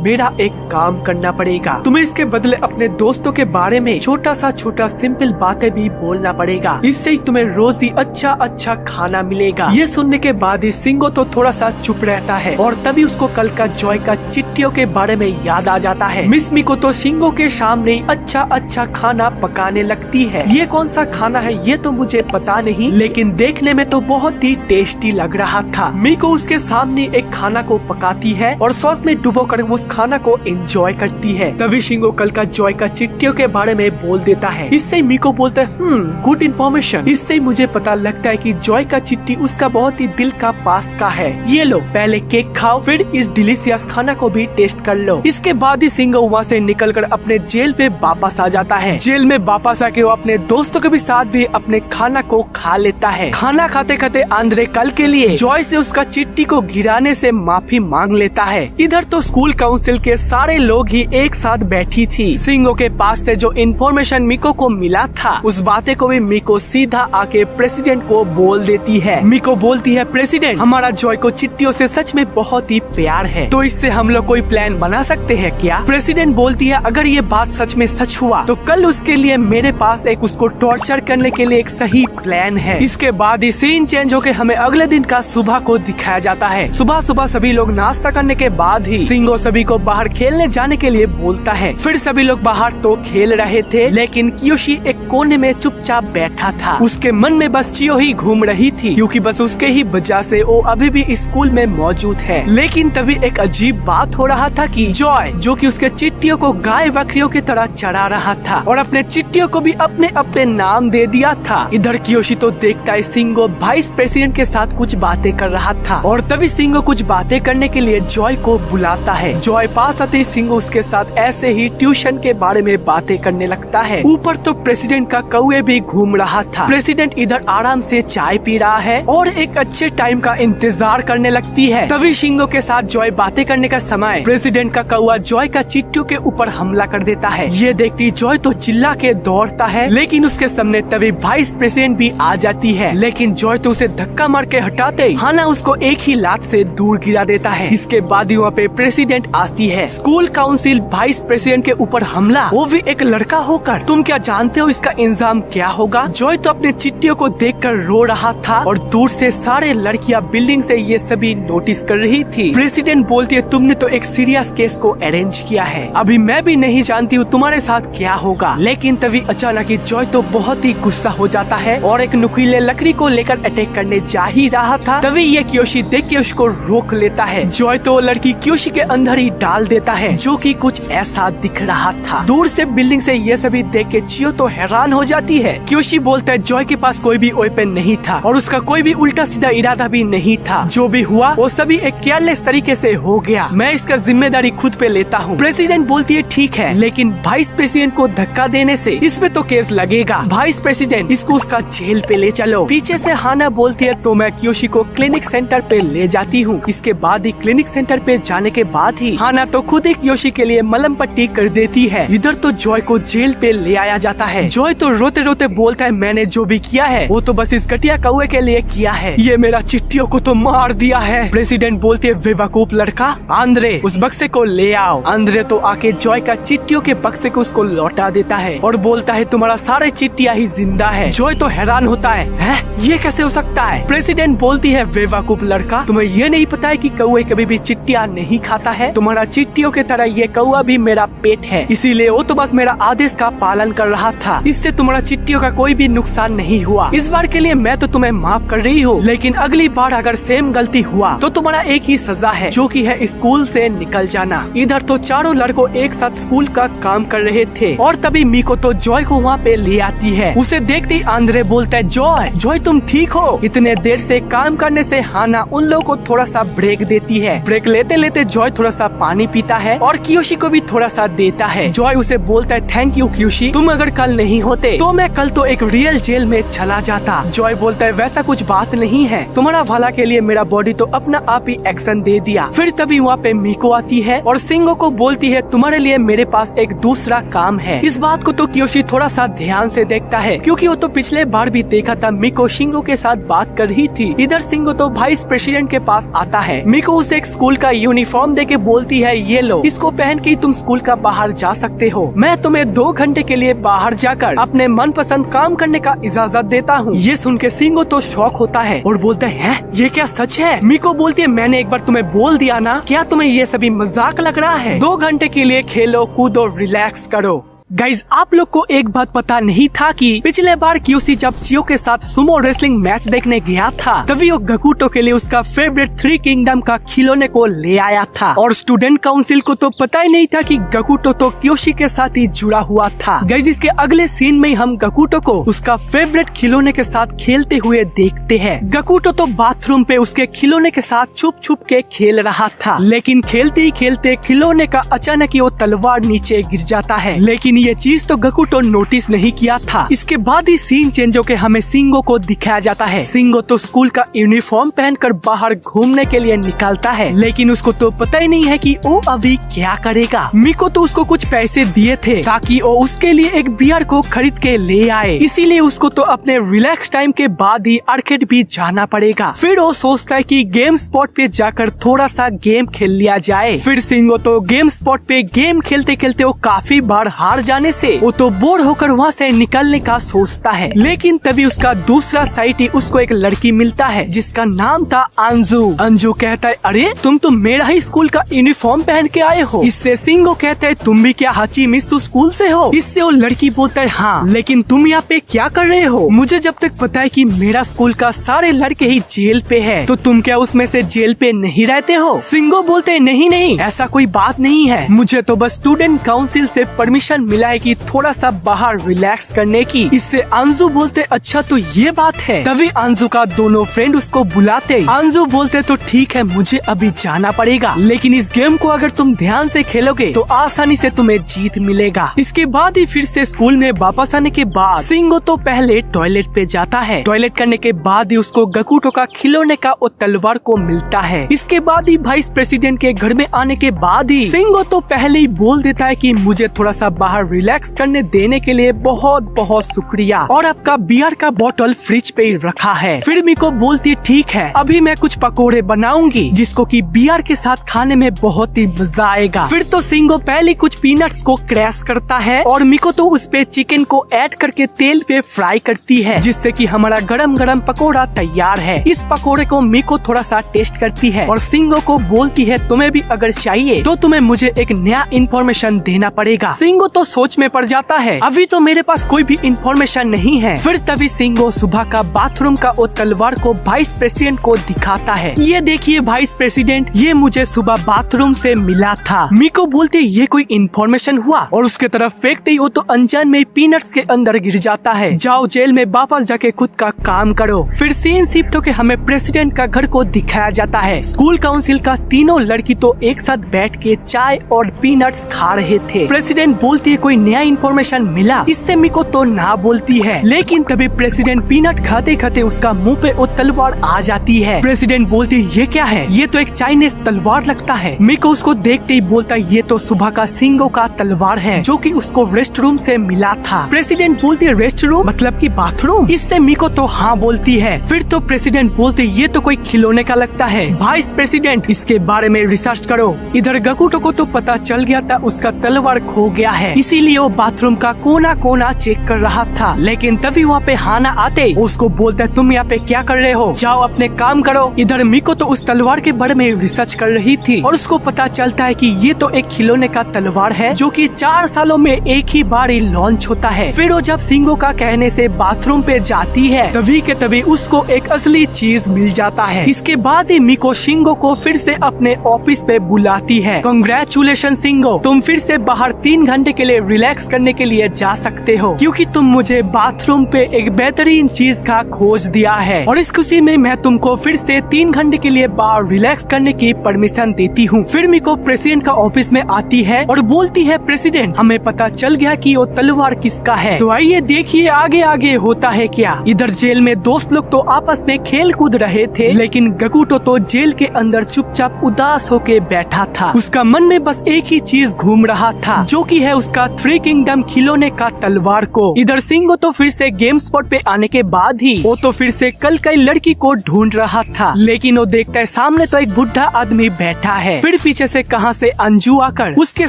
मेरा एक काम करना पड़ेगा। तुम्हें इसके बदले अपने दोस्तों के बारे में छोटा सिंपल बातें भी बोलना पड़ेगा, इससे ही तुम्हें रोज ही अच्छा खाना मिलेगा। ये सुनने के बाद ही सिंगो तो थोड़ा सा चुप रहता है और तभी उसको कल का जॉय का चिट्ठियों के बारे में याद आ जाता है। मिस मीको तो सिंगो के सामने अच्छा खाना पकाने लगती है। ये कौन सा खाना है ये तो मुझे पता नहीं, लेकिन देखने में तो बहुत ही टेस्टी लग रहा था। मीको उसके सामने एक खाना को पकाती है और सॉस में डुबोकर उस खाना को एंजॉय करती है। तभी सिंगो कल का जॉय का चिट्ठियों के बारे में बोल देता है। इससे मीको बोलता है गुड इन्फॉर्मेशन। इससे मुझे पता लगता है कि जॉय का चिट्ठी उसका बहुत ही दिल का पास का है। ये लो पहले केक खाओ, फिर इस डिलीशियस खाना को भी टेस्ट कर लो। इसके बाद ही सिंगो वहाँ से निकलकर अपने जेल पे वापस आ जाता है। जेल में वापस आके वो अपने दोस्तों के भी साथ भी अपने खाना को खा लेता है। खाना खाते खाते आंद्रे कल के लिए जॉय से उसका चिट्ठी को गिराने से माफी मांग लेता है। इधर तो स्कूल काउंसिल के सारे लोग ही एक साथ बैठी थी। सिंगो के पास से जो इन्फॉर्मेशन मीको को मिला था उस बातें को भी मीको सीधा आके प्रेसिडेंट को बोल देती है। मीको बोलती है प्रेसिडेंट हमारा जॉय को चिट्ठियों से सच में बहुत ही प्यार है, तो इससे हम लोग कोई प्लान बना सकते हैं क्या? प्रेसिडेंट बोलती है अगर ये बात सच में सच हुआ तो कल उसके लिए मेरे पास एक उसको टॉर्चर करने के लिए एक सही प्लान है। इसके बाद ही सीन चेंज होके हमें अगले दिन का सुबह को दिखाया जाता है। सुबह सुबह सभी लोग नाश्ता करने के बाद ही सिंगो सभी को बाहर खेलने जाने के लिए बोलता है। फिर सभी लोग बाहर तो खेल रहे थे लेकिन कियोशी एक कोने में चुपचाप बैठा था। उसके मन में बस चियो ही घूम रही थी क्योंकि बस उसके ही वजह से वो अभी भी स्कूल में मौजूद है। लेकिन तभी एक अजीब बात हो रहा था कि जॉय जो कि उसके चिट्ठियों को गाय बकरियों की तरह चढ़ा रहा था और अपने चिट्ठियों को भी अपने अपने नाम दे दिया था। इधर कियोशी तो देखता है सिंगो वाइस प्रेसिडेंट के साथ कुछ बातें कर रहा था और तभी सिंगो कुछ बातें करने के लिए जॉय को बुलाता है। जॉय पास आते ही सिंगो उसके साथ ऐसे ही ट्यूशन के बारे में बातें करने लगता है। ऊपर तो प्रेसिडेंट का कौवे भी घूम रहा था। प्रेसिडेंट इधर आराम से चाय पी रहा है और और एक अच्छे टाइम का इंतजार करने लगती है। तभी शिंगो के साथ जॉय बातें करने का समय प्रेसिडेंट का कौवा जॉय का चिट्टियों के ऊपर हमला कर देता है। ये देखती जॉय तो चिल्ला के दौड़ता है, लेकिन उसके सामने तभी वाइस प्रेसिडेंट भी आ जाती है, लेकिन जॉय तो उसे धक्का मार के हटाते हाना उसको एक ही लात से दूर गिरा देता है। इसके बाद ही वहाँ पे प्रेसिडेंट आती है। स्कूल काउंसिल वाइस प्रेसिडेंट के ऊपर हमला, वो भी एक लड़का होकर। तुम क्या जानते हो इसका इंजाम क्या होगा? जॉय तो अपने चिट्टियों को देखकर रो रहा था और दूर से सारे लड़कियां बिल्डिंग से ये सभी नोटिस कर रही थी। प्रेसिडेंट बोलती है तुमने तो एक सीरियस केस को अरेंज किया है, अभी मैं भी नहीं जानती हूँ तुम्हारे साथ क्या होगा। लेकिन तभी अचानक ही जॉय तो बहुत ही गुस्सा हो जाता है और एक नुकीले लकड़ी को लेकर अटैक करने जा ही रहा था। तभी ये क्योशी देख के उसको रोक लेता है। जॉय तो वो लड़की क्योशी के अंदर ही डाल देता है, जो कि कुछ ऐसा दिख रहा था। दूर से बिल्डिंग से ये सभी देख के चियो तो हैरान हो जाती है। क्योशी बोलता है जॉय के पास कोई भी वेपन नहीं था और उसका कोई भी उल्टा सीधा इरादा भी नहीं था। जो भी हुआ वो सभी एक केयरलेस तरीके से हो गया, मैं इसका जिम्मेदारी खुद पे लेता हूँ। प्रेसिडेंट बोलती है ठीक है, लेकिन वाइस प्रेसिडेंट को धक्का देने से इस पे तो केस लगेगा। वाइस प्रेसिडेंट इसको उसका जेल पे ले चलो। पीछे से हाना बोलती है तो मैं क्योशी को क्लिनिक सेंटर पे ले जाती हूँ। इसके बाद ही क्लिनिक सेंटर पे जाने के बाद ही हाना तो खुद ही क्योशी के लिए मलहम पट्टी कर देती है। इधर तो जॉय को जेल पे ले आया जाता है। जॉय तो रोते रोते बोलता है मैंने जो भी किया है वो तो बस इस घटिया कौवे के लिए किया है, ये मेरा चिट्टियों को तो मार दिया है। प्रेसिडेंट बोलती है बेवकूफ लड़का, आंद्रे उस बक्से को ले आओ। आंद्रे तो आके जॉय का चिट्टियों के बक्से को उसको लौटा देता है और बोलता है तुम्हारा सारे चिट्टियां ही जिंदा है। जॉय तो हैरान होता है ये कैसे हो सकता है? प्रेसिडेंट बोलती है बेवकूफ लड़का, तुम्हें ये नहीं पता है कि कौवे कभी भी चिट्टियां नहीं खाता है? तुम्हारा चिट्टियों की तरह ये कौवा भी मेरा पेट है, इसीलिए वो तो बस मेरा आदेश का पालन कर रहा था। इससे तुम्हारा चिट्टियों का कोई भी नुकसान नहीं हुआ। इस बार के लिए मैं तो तुम्हें माफ कर रही हूँ, लेकिन अगली बार अगर सेम गलती हुआ तो तुम्हारा एक ही सजा है, जो कि है स्कूल से निकल जाना। इधर तो चारों लड़कों एक साथ स्कूल का काम कर रहे थे और तभी मीको तो जॉय को वहाँ पे ले आती है। उसे देखते ही आंद्रे बोलता है जॉय जॉय तुम ठीक हो? इतने देर से काम करने से हाना उन लोगों को थोड़ा सा ब्रेक देती है। ब्रेक लेते लेते जॉय थोड़ा सा पानी पीता है और क्योशी को भी थोड़ा सा देता है। जॉय उसे बोलता है थैंक यू क्योशी, तुम अगर कल नहीं होते तो मैं कल तो एक रियल जेल में चला जाता। जॉय बोलता है वैसा कुछ बात नहीं है, तुम्हारा भला के लिए मेरा बॉडी तो अपना आप ही एक्शन दे दिया। फिर तभी वहाँ पे मीको आती है और सिंगो को बोलती है तुम्हारे लिए मेरे पास एक दूसरा काम है। इस बात को तो क्योशी थोड़ा सा ध्यान से देखता है, क्योंकि वो तो पिछले बार भी देखा था मीको शिंगो के साथ बात कर रही थी। इधर सिंगो तो वाइस प्रेसिडेंट के पास आता है। मीको उसे एक स्कूल का यूनिफॉर्म देके बोलती है ये लो, इसको पहन के तुम स्कूल का बाहर जा सकते हो। मैं तुम्हें 2 घंटे के लिए बाहर जाकर अपने मनपसंद काम करने का इजाजत देता हूँ। ये सुन के सिंगो तो शॉक होता है और बोलता है ये क्या सच है? मीको बोलती है मैंने एक बार तुम्हें बोल दिया ना, क्या तुम्हें ये सभी मजाक लग रहा है? 2 घंटे के लिए खेलो कूदो रिलैक्स करो। गाइज आप लोग को एक बात पता नहीं था कि पिछले बार क्यूसी जब चियो के साथ सुमो रेसलिंग मैच देखने गया था तभी वो गकुटो के लिए उसका फेवरेट 3 किंगडम का खिलौने को ले आया था और स्टूडेंट काउंसिल को तो पता ही नहीं था कि गकुटो तो क्योशी के साथ ही जुड़ा हुआ था। गाइज इसके अगले सीन में हम गकुटो को उसका फेवरेट खिलौने के साथ खेलते हुए देखते हैं। गकुटो तो बाथरूम पे उसके खिलौने के साथ छुप छुप के खेल रहा था, लेकिन खेलते ही खेलते खिलौने का अचानक ही वो तलवार नीचे गिर जाता है, लेकिन ये चीज तो गकुटो नोटिस नहीं किया था। इसके बाद ही सीन चेंज होकर हमें सिंगो को दिखाया जाता है। सिंगो तो स्कूल का यूनिफॉर्म पहनकर बाहर घूमने के लिए निकलता है, लेकिन उसको तो पता ही नहीं है कि वो अभी क्या करेगा। मीको तो उसको कुछ पैसे दिए थे ताकि वो उसके लिए एक बियर को खरीद के ले आए, इसीलिए उसको तो अपने रिलैक्स टाइम के बाद ही आर्केड भी जाना पड़ेगा। फिर वो सोचता है कि गेम स्पॉट पे जाकर थोड़ा सा गेम खेल लिया जाए। फिर सिंगो तो गेम स्पॉट पे गेम खेलते खेलते वो काफी बार हार जाने से वो तो बोर होकर वहाँ से निकलने का सोचता है, लेकिन तभी उसका दूसरा साइड ही उसको एक लड़की मिलता है जिसका नाम था अंजू। अंजू कहता है अरे तुम तो मेरा ही स्कूल का यूनिफॉर्म पहन के आए हो। इससे सिंगो कहता है तुम भी क्या हाचीमित्सु स्कूल से हो? इससे वो लड़की बोलता है हाँ, लेकिन तुम यहाँ पे क्या कर रहे हो? मुझे जब तक पता है कि मेरा स्कूल का सारे लड़के ही जेल पे है, तो तुम क्या उसमें से जेल पे नहीं रहते हो? सिंगो बोलते नहीं नहीं ऐसा कोई बात नहीं है, मुझे तो बस स्टूडेंट काउंसिल से परमिशन मिला है कि थोड़ा सा बाहर रिलैक्स करने की। इससे अंजू बोलते अच्छा तो ये बात है। तभी अंजू का दोनों फ्रेंड उसको बुलाते। अंजू बोलते तो ठीक है मुझे अभी जाना पड़ेगा, लेकिन इस गेम को अगर तुम ध्यान से खेलोगे तो आसानी से तुम्हें जीत मिलेगा। इसके बाद ही फिर से स्कूल में वापस आने के बाद सिंगो तो पहले टॉयलेट पे जाता है। टॉयलेट करने के बाद ही उसको गकुटो का खिलौने का वो तलवार को मिलता है। इसके बाद ही वाइस प्रेसिडेंट के घर में आने के बाद ही सिंगो तो पहले ही बोल देता है कि मुझे थोड़ा सा बाहर रिलैक्स करने देने के लिए बहुत बहुत शुक्रिया, और आपका बियर का बोतल फ्रिज पे ही रखा है। फिर मिको बोलती ठीक है अभी मैं कुछ पकोड़े बनाऊंगी जिसको कि बियर के साथ खाने में बहुत ही मजा आएगा। फिर तो सिंगो पहले कुछ पीनट्स को क्रैश करता है और मिको तो उस पे चिकन को ऐड करके तेल पे फ्राई करती है, जिससे कि हमारा गरम गरम पकोड़ा तैयार है। इस पकोड़े को मिको थोड़ा सा टेस्ट करती है और सिंगो को बोलती है तुम्हें भी अगर चाहिए तो तुम्हें मुझे एक नया इन्फॉर्मेशन देना पड़ेगा। सिंगो तो सोच में पड़ जाता है अभी तो मेरे पास कोई भी इन्फॉर्मेशन नहीं है। फिर तभी सिंगो सुबह का बाथरूम का वो तलवार को वाइस प्रेसिडेंट को दिखाता है। ये देखिए वाइस प्रेसिडेंट, ये मुझे सुबह बाथरूम से मिला था। मिको बोलते ये कोई इन्फॉर्मेशन हुआ और उसके तरफ फेंकते ही वो तो अनजान में पीनट्स के अंदर गिर जाता है। जाओ जेल में वापस जाके खुद का काम करो। फिर सीन शिफ्ट होके हमें प्रेसिडेंट का घर को दिखाया जाता है। स्कूल काउंसिल का तीनों लड़की तो एक साथ बैठ के चाय और पीनट्स खा रहे थे। प्रेसिडेंट बोलती है कोई नया इन्फॉर्मेशन मिला। इससे मिको तो ना बोलती है, लेकिन तभी प्रेसिडेंट पीनट खाते खाते उसका मुंह पे वो तलवार आ जाती है। प्रेसिडेंट बोलती है ये क्या है, ये तो एक चाइनीज तलवार लगता है। मिको उसको देखते ही बोलता है ये तो सुबह का सिंगो का तलवार है जो कि उसको रेस्ट रूम से मिला था। प्रेसिडेंट बोलती है रेस्ट रूम मतलब कि बाथरूम। इससे मिको तो हाँ बोलती है। फिर तो प्रेसिडेंट बोलते ये तो कोई खिलौने का लगता है। वाइस प्रेसिडेंट इसके बारे में रिसर्च करो। इधर गकुटो को तो पता चल गया था उसका तलवार खो गया है, इसीलिए वो बाथरूम का कोना कोना चेक कर रहा था। लेकिन तभी वहाँ पे हाना आते उसको बोलता है तुम यहाँ पे क्या कर रहे हो, जाओ अपने काम करो। इधर मिको तो उस तलवार के बारे में रिसर्च कर रही थी और उसको पता चलता है कि ये तो एक खिलौने का तलवार है जो कि 4 सालों में एक ही बार ही लॉन्च होता है। फिर वो जब सिंगो का कहने से बाथरूम पे जाती है तभी के तभी उसको एक असली चीज मिल जाता है। इसके बाद ही मिको सिंगो को फिर से अपने ऑफिस पे बुलाती है। कांग्रेचुलेशन सिंगो, तुम फिर से बाहर 3 घंटे के लिए रिलैक्स करने के लिए जा सकते हो क्योंकि तुम मुझे बाथरूम पे एक बेहतरीन चीज का खोज दिया है और इस खुशी में मैं तुमको फिर से 3 घंटे के लिए बाहर रिलैक्स करने की परमिशन देती हूँ। फिर मिको प्रेसिडेंट का ऑफिस में आती है और बोलती है प्रेसिडेंट हमें पता चल गया कि वो तलवार किसका है, तो आइए देखिए आगे आगे होता है क्या। इधर जेल में दोस्त लोग तो आपस में खेल कूद रहे थे, लेकिन गकुटो तो जेल के अंदर चुपचाप उदास होके बैठा था। उसका मन में बस एक ही चीज घूम रहा था जो कि है उसका 3 किंगडम खिलौने का तलवार को। इधर सिंगो तो फिर से गेम स्पॉट पे आने के बाद ही वो तो फिर से कल कई लड़की को ढूंढ रहा था, लेकिन वो देखता है सामने तो एक बुढ़ा आदमी बैठा है। फिर पीछे से कहां से अंजू आकर उसके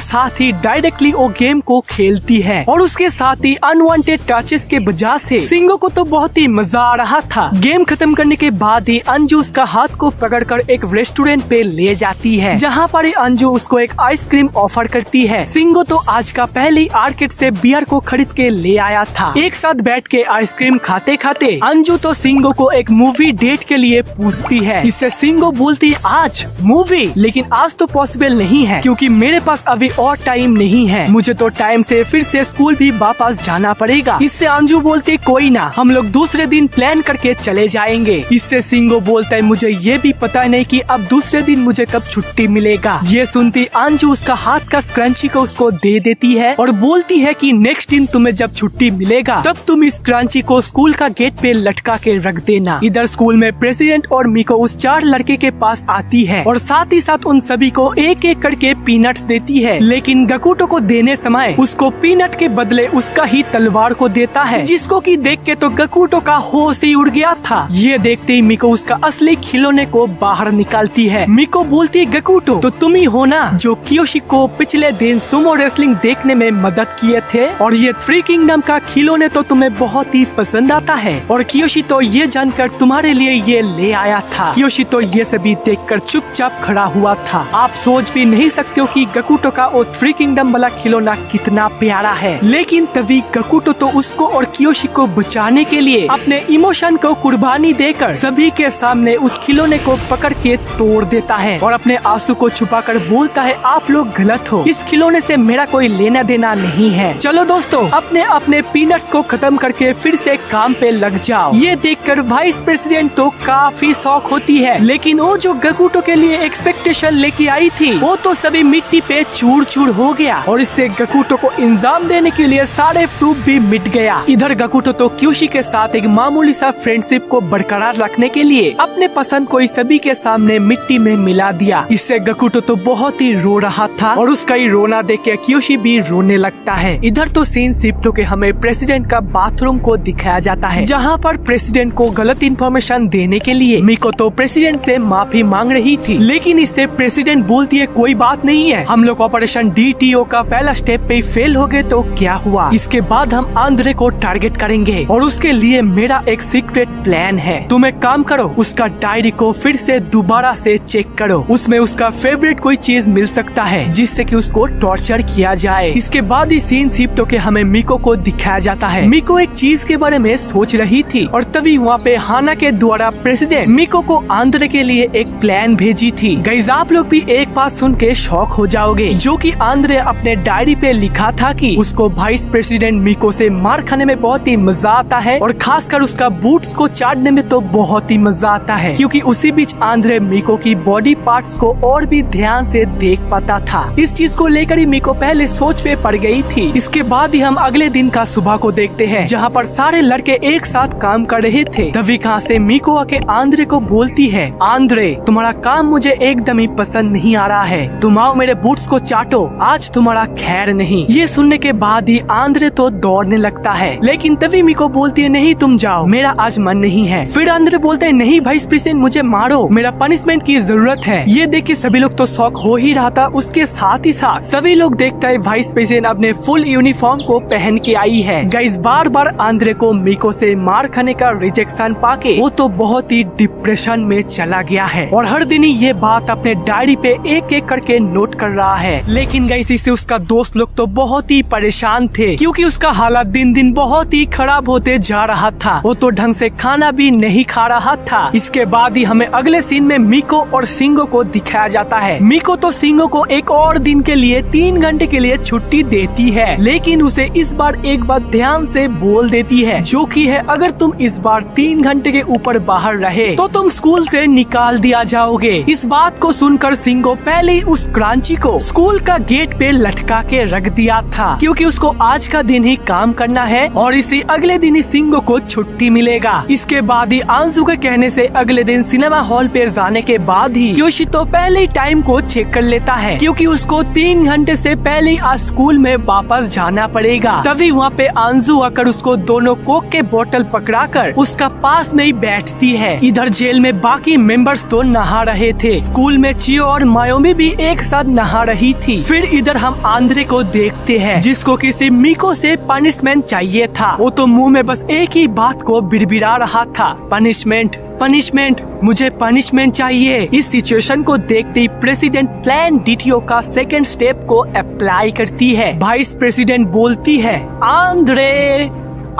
साथ ही डायरेक्टली वो गेम को खेलती है और उसके साथ ही अनवांटेड टचेस के वजह से सिंगो को तो बहुत ही मजा आ रहा था। गेम खत्म करने के बाद ही अंजू उसका हाथ को पकड़कर एक रेस्टोरेंट पे ले जाती है, जहाँ पर अंजू उसको एक आइसक्रीम ऑफर करती है। सिंगो तो आज का पहली आर्केड से बियर को खरीद के ले आया था। एक साथ बैठ के आइसक्रीम खाते खाते अंजू तो सिंगो को एक मूवी डेट के लिए पूछती है। इससे सिंगो बोलती है आज मूवी, लेकिन आज तो पॉसिबल नहीं है क्योंकि मेरे पास अभी और टाइम नहीं है, मुझे तो टाइम से फिर से स्कूल भी वापस जाना पड़ेगा। इससे अंजू बोलती कोई ना, हम लोग दूसरे दिन प्लान करके चले जाएंगे। इससे सिंगो बोलता है मुझे ये भी पता नहीं कि अब दूसरे दिन मुझे कब छुट्टी मिलेगा। ये सुनती अंजू उसका हाथ का स्क्रंची को उसको दे देती है और बोलती है कि नेक्स्ट दिन तुम्हें जब छुट्टी मिलेगा तब तुम इस स्क्रंची को स्कूल का गेट पे लटका के रख देना। इधर स्कूल में प्रेसिडेंट और मिको उस 4 लड़के के पास आती है और साथ ही साथ उन सभी को एक एक करके पीनट्स देती है, लेकिन गकुटो को देने समय उसको पीनट के बदले उसका ही तलवार को देता है, जिसको कि देख के तो गकुटो का होश ही उड़ गया था। ये देखते ही मिको उसका असली खिलौने को बाहर निकालती है। मिको बोलती है गकुटो तो तुम ही हो ना जो कियोशी को पिछले दिन सुमो रेसलिंग देखने में मदद किए थे, और ये 3 किंगडम का खिलौने तो तुम्हें बहुत ही पसंद आता है और कियोशी तो ये जानकर तुम्हारे लिए ये ले आया था। कियोशी तो ये सभी देखकर चुपचाप खड़ा हुआ था। आप सोच भी नहीं सकते हो कि गकुटो का वो 3 किंगडम वाला खिलौना कितना प्यारा है, लेकिन तभी गकुटो तो उसको और कियोशी को बचाने के लिए अपने इमोशन को कुर्बानी देकर सभी के सामने उस खिलौने को पकड़ के तोड़ देता है और अपने आंसू को छुपाकर बोलता है आप लोग गलत हो, इस खिलौने से मेरा कोई लेना देना देना नहीं है। चलो दोस्तों, अपने अपने पीनट्स को खत्म करके फिर से काम पे लग जाओ। ये देखकर वाइस प्रेसिडेंट तो काफी शौक होती है, लेकिन वो जो गकुटो के लिए एक्सपेक्टेशन लेके आई थी वो तो सभी मिट्टी पे चूर चूर हो गया और इससे गकुटो को इंजाम देने के लिए सारे प्रूफ भी मिट गया। इधर गकुटो तो क्यूशी के साथ एक मामूली सा फ्रेंडशिप को बरकरार रखने के लिए अपने पसंद को सभी के सामने मिट्टी में मिला दिया। इससे गकुटो तो बहुत ही रो रहा था और उसका ही रोना देख के क्यूशी भी रोने लगता है। इधर तो सीन शिफ्ट होके हमें प्रेसिडेंट का बाथरूम को दिखाया जाता है, जहाँ पर प्रेसिडेंट को गलत इन्फॉर्मेशन देने के लिए मिको तो प्रेसिडेंट से माफी मांग रही थी, लेकिन इससे प्रेसिडेंट बोलती है कोई बात नहीं है, हम लोग ऑपरेशन DTO का पहला स्टेप पे फेल हो गए तो क्या हुआ, इसके बाद हम आंद्रे को टारगेट करेंगे और उसके लिए मेरा एक सीक्रेट प्लान है। तुम एक काम करो, उसका डायरी को फिर से दोबारा से चेक करो, उसमें उसका फेवरेट कोई चीज मिल सकता है जिससे कि उसको टॉर्चर किया जाए। इसके बाद ही सीन शिफ्ट होके हमें मिको को दिखाया जाता है। मिको एक चीज के बारे में सोच रही थी और तभी वहाँ पे हाना के द्वारा प्रेसिडेंट मिको को आंद्रे के लिए एक प्लान भेजी थी। गाइस, आप लोग भी एक बात सुन के शॉक हो जाओगे, जो कि आंद्रे अपने डायरी पे लिखा था कि उसको वाइस प्रेसिडेंट मिको से मार खाने में बहुत ही मजा आता है और खासकर उसका बूट्स को चाटने में तो बहुत ही मजा आता है, क्योंकि उसी बीच आंद्रे मिको की बॉडी पार्ट्स को और भी ध्यान से देख पाता था। इस चीज को लेकर ही मिको पहले सोच पे पड़ गई थी। इसके बाद ही हम अगले दिन का सुबह को देखते हैं, जहाँ पर सारे लड़के एक साथ काम कर रहे थे। तभी कहाँ से मिको आके आंद्रे को बोलती है, आंद्रे तुम्हारा काम मुझे एकदम ही पसंद नहीं आ रहा है, तुम आओ मेरे बूट्स को चाटो, आज तुम्हारा खैर नहीं। ये सुनने के बाद ही आंद्रे तो दौड़ने लगता है, लेकिन तभी मिको बोलती है नहीं तुम जाओ, मेरा आज मन नहीं है। फिर आंद्रे बोलते हैं नहीं वाइस प्रेसिडेंट मुझे मारो, मेरा पनिशमेंट की जरूरत है। ये देख के सभी लोग तो शॉक हो ही रहा था, उसके साथ ही साथ सभी लोग देखते हैं वाइस प्रेसिडेंट अपने फुल यूनिफॉर्म को पहन के आई है। गाइस, बार बार आंद्रे को मिको से मार खाने का रिजेक्शन पाके वो तो बहुत ही डिप्रेशन में चला गया है और हर दिन ही ये बात अपने डायरी पे एक एक करके नोट कर रहा है। लेकिन गाइस, इससे उसका दोस्त लोग तो बहुत ही परेशान थे, क्योंकि उसका हालत दिन दिन बहुत ही खराब होते जा रहा था। वो तो ढंग से खाना भी नहीं खा रहा था। इसके बाद ही हमें अगले सीन में मिको और सिंगो को दिखाया जाता है। मिको तो सिंगो को एक और दिन के लिए 3 घंटे के लिए छुट्टी देती है, लेकिन उसे इस बार एक बात ध्यान से बोल देती है, जो कि है अगर तुम इस बार 3 घंटे के ऊपर बाहर रहे तो तुम स्कूल से निकाल दिया जाओगे। इस बात को सुनकर सिंगो पहले ही उस क्रांची को स्कूल का गेट पे लटका के रख दिया था, क्योंकि उसको आज का दिन ही काम करना है और इसी अगले दिन ही सिंगो को छुट्टी मिलेगा। इसके बाद ही आंसू के कहने से अगले दिन सिनेमा हॉल पे जाने के बाद ही क्योशी तो पहले ही टाइम को चेक कर लेता है, क्योंकि उसको 3 घंटे से पहले ही आज स्कूल में वापस जाना पड़ेगा। तभी वहाँ पे आंसू आकर उसको दोनों कोक के बोतल पकड़ाकर उसका पास में ही बैठती है। इधर जेल में बाकी मेंबर्स तो नहा रहे थे, स्कूल में चियो और मायोमी भी एक साथ नहा रही थी। फिर इधर हम आंद्रे को देखते हैं, जिसको किसी मिको से पनिशमेंट चाहिए था। वो तो मुंह में बस एक ही बात को बिड़बिड़ा रहा था, पनिशमेंट पनिशमेंट, मुझे पनिशमेंट चाहिए। इस सिचुएशन को देखते ही प्रेसिडेंट प्लान DTO का सेकंड स्टेप को अप्लाई करती है। वाइस प्रेसिडेंट बोलती है, आंद्रे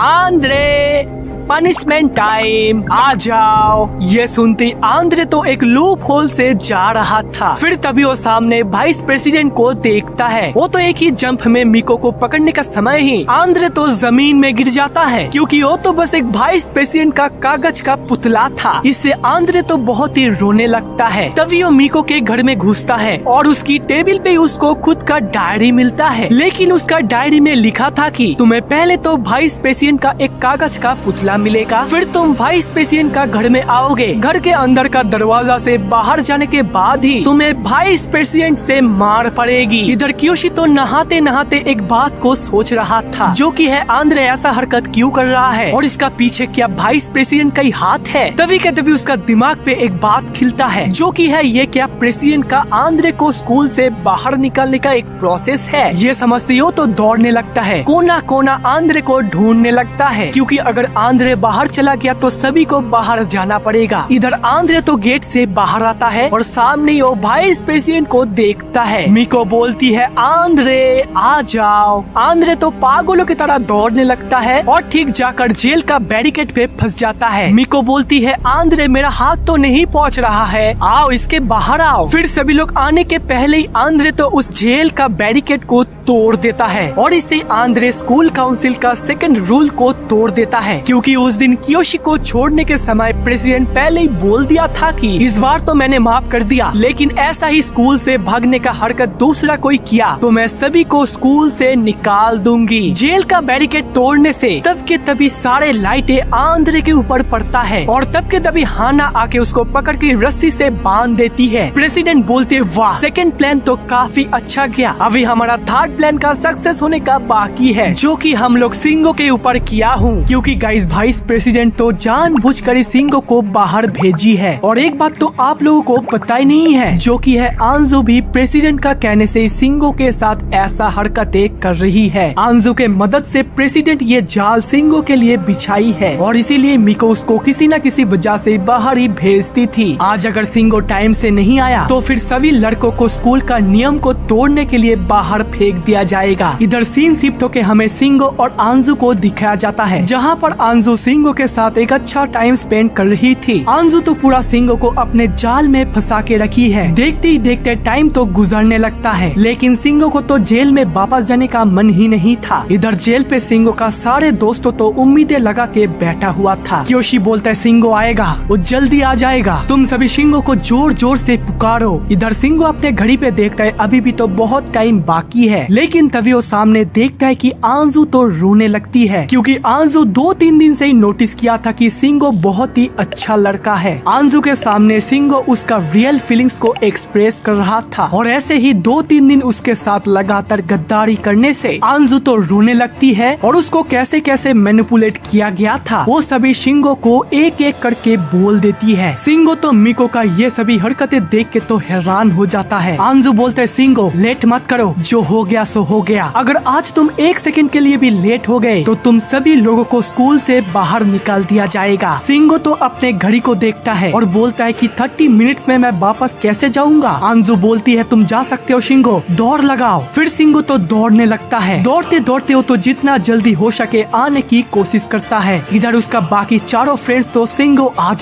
आंद्रे पनिशमेंट टाइम, आ जाओ। ये सुनते आंद्रे तो एक लूप होल से जा रहा था। फिर तभी वो सामने वाइस प्रेसिडेंट को देखता है। वो तो एक ही जंप में मिको को पकड़ने का समय ही आंद्रे तो जमीन में गिर जाता है, क्योंकि वो तो बस एक वाइस प्रेसिडेंट का कागज का पुतला था। इससे आंद्रे तो बहुत ही रोने लगता है। तभी वो मिको के घर में घुसता है और उसकी टेबल पे उसको खुद का डायरी मिलता है, लेकिन उसका डायरी में लिखा था कि तुम्हें पहले तो वाइस प्रेसिडेंट का एक कागज का पुतला मिलेगा, फिर तुम वाइस प्रेसिडेंट का घर में आओगे। घर के अंदर का दरवाजा से बाहर जाने के बाद ही तुम्हें वाइस प्रेसिडेंट से मार पड़ेगी। इधर क्योशी तो नहाते नहाते एक बात को सोच रहा था, जो कि है आंद्रे ऐसा हरकत क्यों कर रहा है और इसका पीछे क्या वाइस प्रेसिडेंट का ही हाथ है। तभी के तभी उसका दिमाग पे एक बात खिलता है, जो कि है ये क्या प्रेसिडेंट का आंद्रे को स्कूल से बाहर निकालने का एक प्रोसेस है। ये समझते हो तो दौड़ने लगता है, कोना कोना आंद्रे को ढूंढने लगता है, क्योंकि अगर आंद्रे बाहर चला गया तो सभी को बाहर जाना पड़ेगा। इधर आंद्रे तो गेट से बाहर आता है और सामने वो वाइस प्रेसिडेंट को देखता है। मिको बोलती है, आंद्रे आ जाओ। आंद्रे तो पागलों की तरह दौड़ने लगता है और ठीक जाकर जेल का बैरिकेड पे फंस जाता है। मिको बोलती है, आंद्रे मेरा हाथ तो नहीं पहुंच रहा है, आओ इसके बाहर आओ। फिर सभी लोग आने के पहले ही आंद्रे तो उस जेल का बैरिकेड को तोड़ देता है और इससे आंद्रे स्कूल काउंसिल का सेकंड रूल को तोड़ देता है, क्योंकि उस दिन कियोशी को छोड़ने के समय प्रेसिडेंट पहले ही बोल दिया था कि इस बार तो मैंने माफ कर दिया, लेकिन ऐसा ही स्कूल से भागने का हरकत दूसरा कोई किया तो मैं सभी को स्कूल से निकाल दूंगी। जेल का बैरिकेड तोड़ने से तब के तभी सारे लाइटें आंद्रे के ऊपर पड़ता है और तब के तभी हाना आके उसको पकड़ के रस्सी से बांध देती है। प्रेसिडेंट बोलते वाह, सेकंड प्लान तो काफी अच्छा गया, अभी हमारा थर्ड प्लान का सक्सेस होने का बाकी है, जो कि हम लोग सिंगो के ऊपर किया हूँ, क्योंकि गाइस वाइस प्रेसिडेंट तो जानबूझकर सिंगो को बाहर भेजी है। और एक बात तो आप लोगों को पता ही नहीं है, जो कि है आंजू भी प्रेसिडेंट का कहने से सिंगो के साथ ऐसा हरकतें कर रही है। आंजू के मदद से प्रेसिडेंट ये जाल सिंगो के लिए बिछाई है और इसीलिए मिको उसको किसी न किसी वजह से बाहर ही भेजती थी। आज अगर सिंगो टाइम से नहीं आया तो फिर सभी लड़कों को स्कूल का नियम को तोड़ने के लिए बाहर फेंक दिया जाएगा। इधर सीन शिफ्ट होके हमें सिंगो और आंजू को दिखाया जाता है, जहाँ पर आंजू सिंगो के साथ एक अच्छा टाइम स्पेंड कर रही थी। आंजू तो पूरा सिंगो को अपने जाल में फंसा के रखी है। देखते ही देखते टाइम तो गुजरने लगता है, लेकिन सिंगो को तो जेल में वापस जाने का मन ही नहीं था। इधर जेल पे सिंगो का सारे दोस्तों तो उम्मीदें लगा के बैठा हुआ था। कियोशी बोलता है सिंगो आएगा, वो जल्दी आ जाएगा, तुम सभी सिंगो को जोर जोर से पुकारो। इधर सिंगो अपने घड़ी पे देखता है अभी भी तो बहुत टाइम बाकी है, लेकिन तभी वो सामने देखता है कि आंजू तो रोने लगती है, क्योंकि आंजू 2-3 दिन से ही नोटिस किया था कि सिंगो बहुत ही अच्छा लड़का है। आंजू के सामने सिंगो उसका रियल फीलिंग्स को एक्सप्रेस कर रहा था और ऐसे ही 2-3 दिन उसके साथ लगातार गद्दारी करने से आंजू तो रोने लगती है और उसको कैसे कैसे मैनिपुलेट किया गया था वो सभी सिंगो को एक एक करके बोल देती है। सिंगो तो मिको का ये सभी हरकतें देख के तो हैरान हो जाता है। आंजू बोलते है सिंगो लेट मत करो, जो हो गया सो हो गया, अगर आज तुम 1 सेकंड के लिए भी लेट हो गए तो तुम सभी लोगों को स्कूल से बाहर निकाल दिया जाएगा। सिंगो तो अपने घड़ी को देखता है और बोलता है कि 30 मिनट्स में मैं वापस कैसे जाऊंगा। आंजू बोलती है तुम जा सकते हो सिंगो, दौड़ लगाओ। फिर सिंगो तो दौड़ने लगता है। दौड़ते दौड़ते वो तो जितना जल्दी हो सके आने की कोशिश करता है। इधर उसका बाकी चारों फ्रेंड्स तो सिंगो आ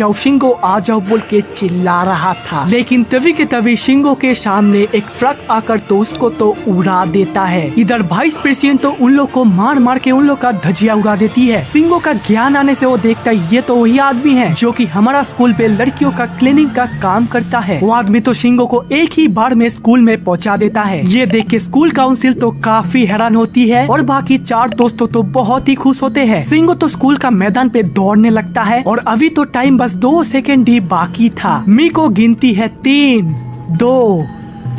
जाओ बोल के चिल्ला रहा था, लेकिन तभी के तभी सिंगो के सामने एक ट्रक आकर तो उसको तो उड़ा देता है। इधर वाइस प्रेसिडेंट तो उन लोग को मार मार के उन लोग का धजिया उड़ा देती है। सिंगो का ज्ञान आने से वो देखता है ये तो वही आदमी है जो कि हमारा स्कूल पे लड़कियों का क्लीनिंग का काम करता है। वो आदमी तो सिंगो को एक ही बार में स्कूल में पहुंचा देता है। ये देख के स्कूल काउंसिल तो काफी हैरान होती है और बाकी 4 दोस्तों तो बहुत ही खुश होते हैं। सिंगो तो स्कूल का मैदान पे दौड़ने लगता है और अभी तो टाइम बस 2 सेकंड ही बाकी था। मिको गिनती है 3, 2,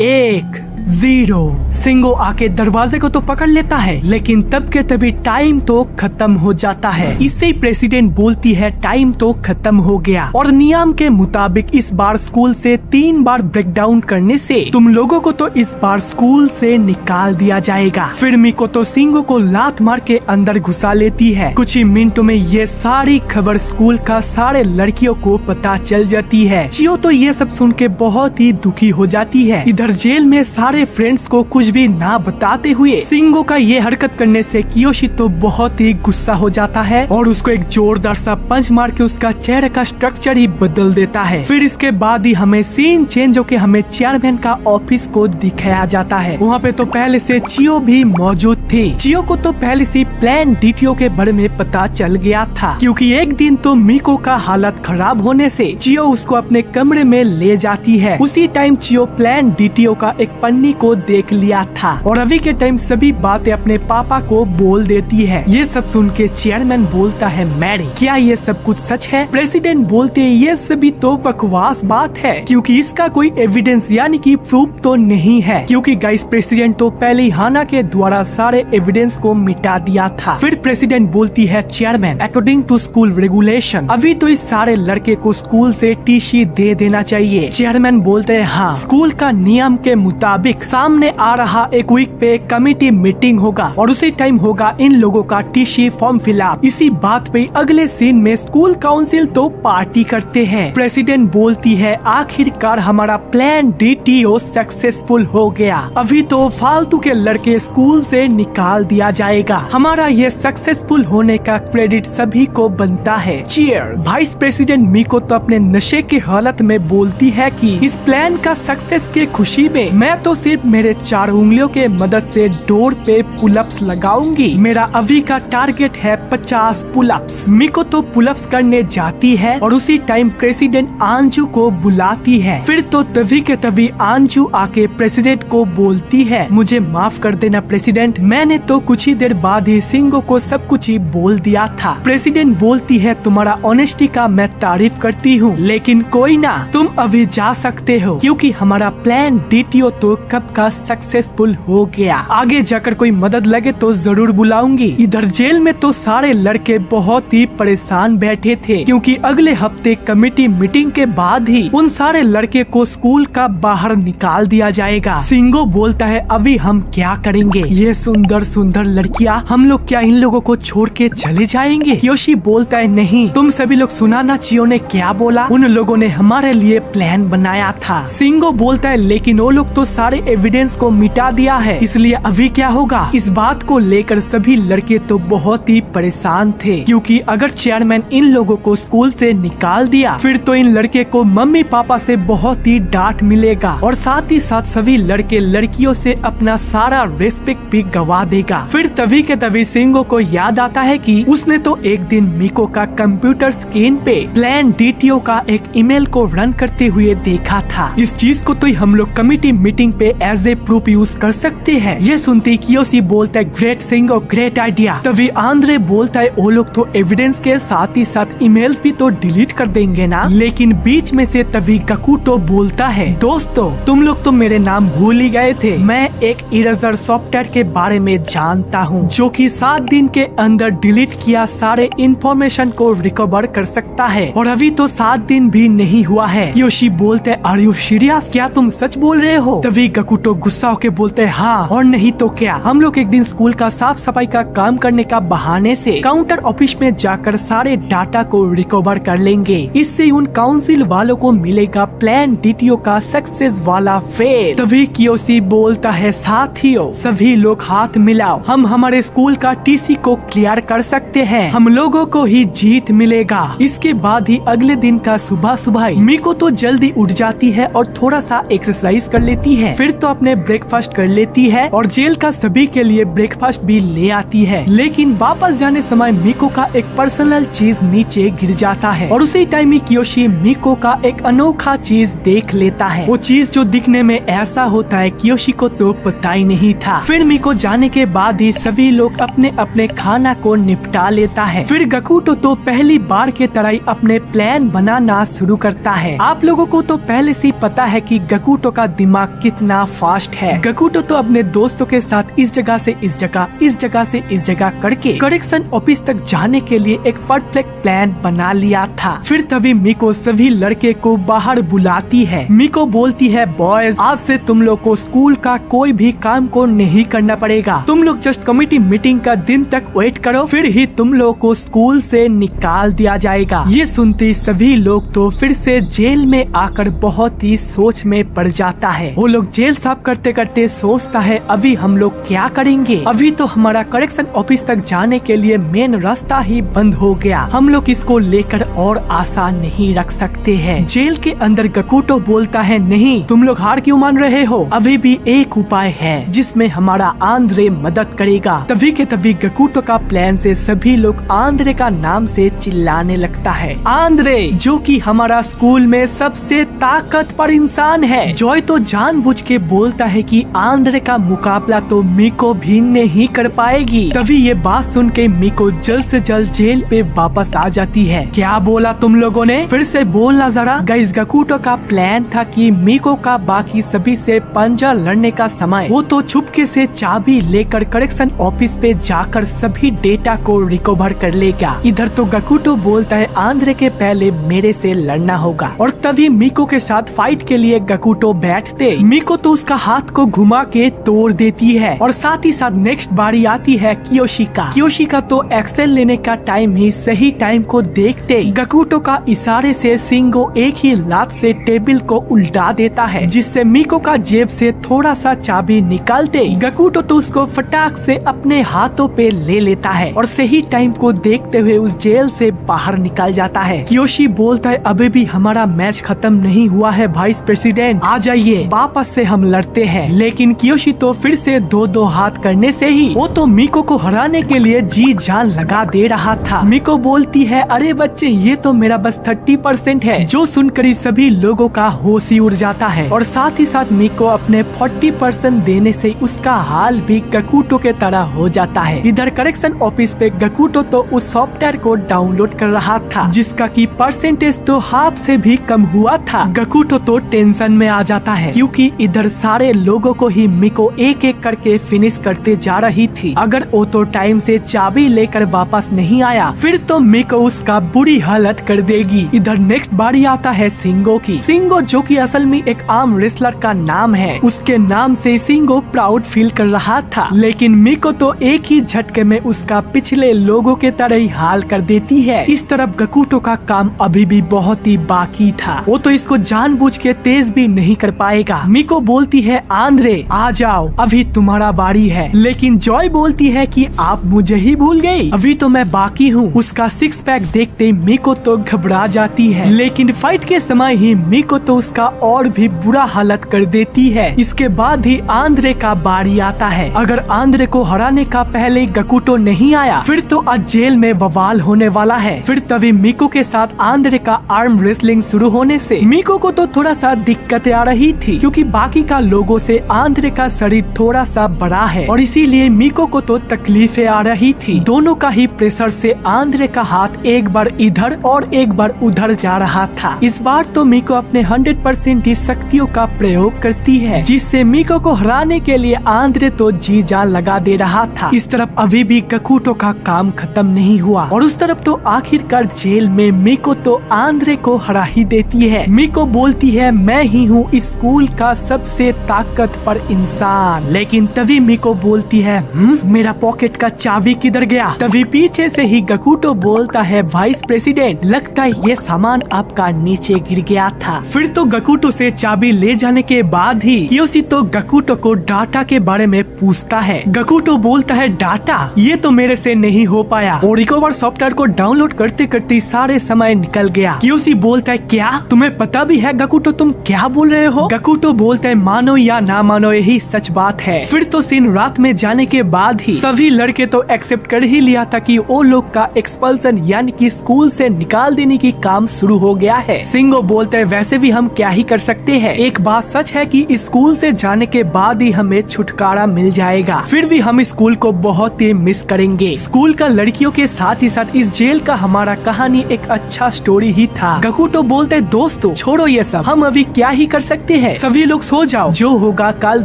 1, 0। सिंगो आके दरवाजे को तो पकड़ लेता है, लेकिन तब के तभी टाइम तो खत्म हो जाता है। इससे प्रेसिडेंट बोलती है टाइम तो खत्म हो गया और नियम के मुताबिक इस बार स्कूल से 3 बार ब्रेक डाउन करने से तुम लोगों को तो इस बार स्कूल से निकाल दिया जाएगा। फिर मिको तो सिंगो को लात मार के अंदर घुसा लेती है। कुछ ही मिनटों में ये सारी खबर स्कूल का सारे लड़कियों को पता चल जाती है। चियो तो ये सब सुन के बहुत ही दुखी हो जाती है। इधर जेल में सारे फ्रेंड्स को कुछ भी ना बताते हुए सिंगो का ये हरकत करने से कियोशी तो बहुत ही गुस्सा हो जाता है और उसको एक जोरदार सा पंच मार के उसका चेहरे का स्ट्रक्चर ही बदल देता है। फिर इसके बाद ही हमें सीन चेंज होके हमें चेयरमैन का ऑफिस को दिखाया जाता है। वहाँ पे तो पहले से चियो भी मौजूद थी। चियो को तो पहले से प्लान डीटीओ के बारे में पता चल गया था, क्योंकि एक दिन तो मिको का हालत खराब होने से चियो उसको अपने कमरे में ले जाती है। उसी टाइम चियो प्लान डीटीओ का एक पन्नी को देख लिया था और अभी के टाइम सभी बातें अपने पापा को बोल देती है। ये सब सुन के चेयरमैन बोलता है मैरी क्या ये सब कुछ सच है? प्रेसिडेंट बोलते हैं ये सभी तो बकवास बात है, क्योंकि इसका कोई एविडेंस यानी कि प्रूफ तो नहीं है, क्योंकि गाइस प्रेसिडेंट तो पहले ही हाना के द्वारा सारे एविडेंस को मिटा दिया था। फिर प्रेसिडेंट बोलती है chairman according to school regulation अभी तो इस सारे लड़के को स्कूल से टीसी दे देना चाहिए। चेयरमैन बोलते हैं हाँ, स्कूल का नियम के मुताबिक सामने आ रहा एक वीक पे कमेटी मीटिंग होगा और उसी टाइम होगा इन लोगों का टीसी फॉर्म फिलअप। इसी बात पे अगले सीन में स्कूल काउंसिल तो पार्टी करते हैं। प्रेसिडेंट बोलती है आखिरकार हमारा प्लान डीटीओ सक्सेसफुल हो गया, अभी तो फालतू के लड़के स्कूल से निकाल दिया जाएगा। हमारा ये सक्सेसफुल होने का क्रेडिट सभी को बनता है। चीयर्स। वाइस प्रेसिडेंट मिको तो अपने नशे की हालत में बोलती है कि इस प्लान का सक्सेस के खुशी में मैं तो सिर्फ मेरे 4 उंगलियों के मदद से डोर पे पुलअप्स लगाऊंगी। मेरा अभी का टारगेट है 50 पुलअप्स। मिको तो पुलअप्स करने जाती है और उसी टाइम प्रेसिडेंट आंजू को बुलाती है। फिर तो तभी के तभी आंजू आके प्रेसिडेंट को बोलती है, मुझे माफ कर देना प्रेसिडेंट, मैंने तो कुछ ही देर बाद ही सिंगो को सब कुछ ही बोल दिया था। प्रेसिडेंट बोलती है, तुम्हारा ऑनेस्टी का मैं तारीफ करती हूँ, लेकिन कोई ना, तुम अभी जा सकते हो क्योंकि हमारा प्लान डीटीओ तो कब का सक्सेसफुल हो गया। आगे जाकर कोई मदद लगे तो जरूर बुलाऊंगी। इधर जेल में तो सारे लड़के बहुत ही परेशान बैठे थे क्योंकि अगले हफ्ते कमेटी मीटिंग के बाद ही उन सारे लड़के को स्कूल का बाहर निकाल दिया जाएगा। सिंगो बोलता है, अभी हम क्या करेंगे? ये सुंदर सुंदर लड़कियां, हम लोग क्या इन लोगों को छोड़ के चले जाएंगे? कियोशी बोलता है, नहीं, तुम सभी लोग सुना ना चियो ने क्या बोला, उन लोगों ने हमारे लिए प्लान बनाया था। सिंगो बोलता है, लेकिन वो लोग तो सारे एविडेंस को मिटा दिया है, इसलिए अभी क्या होगा? इस बात को लेकर सभी लड़के तो बहुत ही परेशान थे क्योंकि अगर चेयरमैन इन लोगों को स्कूल से निकाल दिया फिर तो इन लड़के को मम्मी पापा से बहुत ही डांट मिलेगा और साथ ही साथ सभी लड़के लड़कियों से अपना सारा रेस्पेक्ट भी गवा देगा। फिर तभी के तभी सिंगो को याद आता है कि उसने तो एक दिन मिको का कंप्यूटर स्क्रीन पे प्लान डीटीओ का एक ईमेल को रन करते हुए देखा था। इस चीज को तो हम लोग कमिटी मीटिंग पे एज ए प्रूफ यूज कर सकते हैं। ये सुनते कियोशी बोलता है, ग्रेट सिंगो, ग्रेट आइडिया। तभी आंद्रे बोलता है, वो लोग तो एविडेंस के साथ ही साथ ईमेल्स भी तो डिलीट कर देंगे ना। लेकिन बीच में से तभी गकुटो बोलता है, दोस्तों तुम लोग तो मेरे नाम भूल ही गए थे, मैं एक इरेजर सॉफ्टवेयर के बारे में जानता हूँ जो कि 7 दिन के अंदर डिलीट किया सारे इंफॉर्मेशन को रिकवर कर सकता है और अभी तो 7 दिन भी नहीं हुआ है। कियोशी बोलते हैं, आर यू सीरियस? क्या तुम सच बोल रहे हो? तभी गकुटो गुस्सा होके बोलते हैं, हाँ और नहीं तो क्या, हम लोग एक दिन स्कूल का साफ सफाई का काम करने का बहाने से काउंटर ऑफिस में जाकर सारे डाटा को रिकवर कर लेंगे। इससे उन काउंसिल वालों को मिलेगा प्लान डीटीओ का सक्सेस वाला फेल। तभी कियोशी बोलता है, साथियों सभी लोग हाथ मिलाओ, हम हमारे स्कूल का टीसी को क्लियर कर सकते हैं, हम लोगों को ही जीत मिलेगा। इसके बाद ही अगले दिन का सुबह सुबह मिको तो जल्दी उठ जाती है और थोड़ा सा एक्सरसाइज कर लेती है, फिर तो अपने ब्रेकफास्ट कर लेती है और जेल का सभी के लिए ब्रेकफास्ट भी ले आती है। लेकिन वापस जाने समय मिको का एक पर्सनल चीज नीचे गिर जाता है और उसी टाइम ही कियोशी मिको का एक अनोखा चीज देख लेता है। वो चीज जो दिखने में ऐसा होता है कियोशी को तो पता ही नहीं था। फिर मिको जाने के बाद ही सभी लोग अपने अपने खाना को निपटा लेता है। फिर गकुटो तो पहली बार के तरह ही अपने प्लान बनाना शुरू करता है। आप लोगों को तो पहले से पता है कि गकुटो का दिमाग कितना फास्ट है। गकुटो तो अपने दोस्तों के साथ इस जगह से इस जगह, इस जगह से इस जगह करके करेक्शन ऑफिस तक जाने के लिए एक परफेक्ट प्लान बना लिया था। फिर तभी मिको सभी लड़के को बाहर बुलाती है। मिको बोलती है, बॉयज आज से तुम लोग को स्कूल का कोई भी काम को नहीं करना पड़ेगा, तुम लोग जस्ट कमेटी मीटिंग का दिन तक वेट करो, फिर ही तुम लोग को स्कूल से निकाल दिया जाएगा। ये सुनते सभी लोग तो फिर से जेल में आकर बहुत ही सोच में पड़ जाता है। वो लोग जेल साफ करते करते सोचता है, अभी हम लोग क्या करेंगे? अभी तो हमारा करेक्शन ऑफिस तक जाने के लिए मेन रास्ता ही बंद हो गया, हम लोग इसको लेकर और आशा नहीं रख सकते हैं। जेल के अंदर गकुटो बोलता है, नहीं तुम लोग हार क्यों मान रहे हो, अभी भी एक उपाय है जिसमें हमारा आंद्रे मदद करेगा। तभी के तभी गकुटो का प्लान से सभी लोग आंद्रे का नाम से चिल्लाने लगता है। आंद्रे जो कि हमारा स्कूल में सबसे ताकतवर इंसान है। जॉय तो जानबूझ के बोलता है कि आंद्रे का मुकाबला तो मिको भी नहीं कर पाएगी। तभी ये बात सुन के मिको जल्द से जल्द जेल पे वापस आ जाती है। क्या बोला तुम लोगों ने? फिर से बोलना जरा। गाइस गकुटो का प्लान था कि मिको का बाकी सभी से पंजा लड़ने का समय वो तो छुपके से चाबी लेकर करेक्शन ऑफिस पे जाकर सभी डेटा को रिकवर कर लेगा। इधर तो गकुटो बोलता है, आंद्रे के पहले मेरे से लड़ना होगा और तभी मिको के साथ फाइट के लिए गकुटो बैठते मिको तो उसका हाथ को घुमा के तोड़ देती है और साथ ही साथ नेक्स्ट बारी आती है कियोशी का। कियोशी का तो एक्शन लेने का टाइम ही सही टाइम को देखते गकुटो का इशारे से सिंगो एक ही लात से टेबल को उल्टा देता है जिससे मिको का जेब से थोड़ा सा चाबी निकालते गकुटो तो उसको फटाक से अपने हाथों पे ले लेता है और सही टाइम को देखते हुए उस जेल से बाहर निकल जाता है। कियोशी बोलता है, अभी भी हमारा मैच खत्म नहीं हुआ है वाइस प्रेसिडेंट, आ जाइए वापस से हम लड़ते हैं। लेकिन कियोशी तो फिर से दो हाथ करने से ही वो तो मिको को हराने के लिए जी जान लगा दे रहा था। मिको बोलती है, अरे बच्चे ये तो मेरा बस 30% है। जो सुनकर सभी लोगों का होश ही उड़ जाता है और साथ ही साथ मिको अपने 40% देने से उसका हाल भी गकुटो के तरह हो जाता है। इधर करेक्शन ऑफिस पे गकुटो तो उस सॉफ्टवेयर को डाउनलोड कर रहा था जिसका की परसेंटेज तो हाफ से भी कम हुआ था। गकुटो तो टेंशन में आ जाता है क्योंकि इधर सारे लोगों को ही मिको एक एक करके फिनिश करते जा रही थी। अगर वो तो टाइम से चाबी लेकर वापस नहीं आया फिर तो मिको उसका बुरी हालत कर देगी। इधर नेक्स्ट बारी आता है सिंगो की। सिंगो जो कि असल में एक आर्म रेसलर का नाम है, उसके नाम से सिंगो प्राउड फील कर रहा था। लेकिन मिको तो एक ही झटके में उसका पिछले लोगों के तरह ही हाल कर देती है। इस तरफ गकुटो का काम अभी भी बहुत ही बाकी था, वो तो इसको जानबूझ के तेज भी नहीं कर पाएगा। मिको बोलती है, आंद्रे आ जाओ अभी तुम्हारा बारी है। लेकिन जॉय बोलती है कि आप मुझे ही भूल गई, अभी तो मैं बाकी हूँ। उसका सिक्स पैक देखते मिको तो घबरा जाती है। लेकिन फाइट के समय ही मिको तो उसका और भी बुरा हालत कर देती है। इसके बाद ही आंद्रे का बारी आता है। अगर आंद्रे को हराने का पहले गकुटो नहीं आया फिर तो आज जेल में बवाल होने वाला है। फिर तभी मिको के साथ आंद्रे का आर्म रेसलिंग शुरू होने से मिको को तो थोड़ा सा दिक्कतें आ रही थी क्योंकि बाकी का लोगों से आंद्रे का शरीर थोड़ा सा बड़ा है और इसीलिए मिको को तो तकलीफें आ रही थी। दोनों का ही प्रेशर से आंद्रे का हाथ एक बार इधर और एक बार उधर जा रहा था। इस बार तो मिको अपने 100% ही शक्तियों का प्रयोग करती है जिससे मिको को हराने के लिए आंद्रे तो जी जान लगा दे रहा था। इस तरफ अभी भी गकुटो का काम खत्म नहीं हुआ और उस तरफ तो आखिरकार जेल में मिको तो आंद्रे को हरा ही देती है। मिको बोलती है, मैं ही हूँ स्कूल का सबसे ताकतवर इंसान। लेकिन तभी मिको बोलती है, मेरा पॉकेट का चाबी किधर गया? तभी पीछे से ही गकुटो बोलता है, वाइस प्रेसिडेंट लगता है ये सामान आपका नीचे गिर गया था। फिर तो गकुटो से चाबी ले जाने के बाद ही कियोशी तो गकुटो को डाटा के बारे में पूछता है। गकुटो बोलता है, डाटा ये तो मेरे से नहीं हो पाया और रिकवर सॉफ्टवेयर को डाउनलोड करते करते सारे समय निकल गया। कियोशी बोलता है, क्या तुम्हें पता भी है गकुटो तुम क्या बोल रहे हो? गकुटो बोलता है, मानो या ना मानो यही सच बात है। फिर तो सीन रात में जाने के बाद ही सभी लड़के तो एक्सेप्ट कर ही लिया था कि वो लोग का एक्सपल्सन यानी कि स्कूल से निकाल देने की काम शुरू हो गया है। सिंगो बोलते हैं, वैसे भी हम क्या ही कर सकते हैं, एक बात सच है कि स्कूल से जाने के बाद ही हमें छुटकारा मिल जाएगा। फिर भी हम स्कूल को बहुत ही मिस करेंगे। स्कूल का लड़कियों के साथ ही साथ इस जेल का हमारा कहानी एक अच्छा स्टोरी ही था। गकुटो बोलते हैं, दोस्तों छोड़ो ये सब, हम अभी क्या ही कर सकते हैं, सभी लोग सो जाओ, जो होगा कल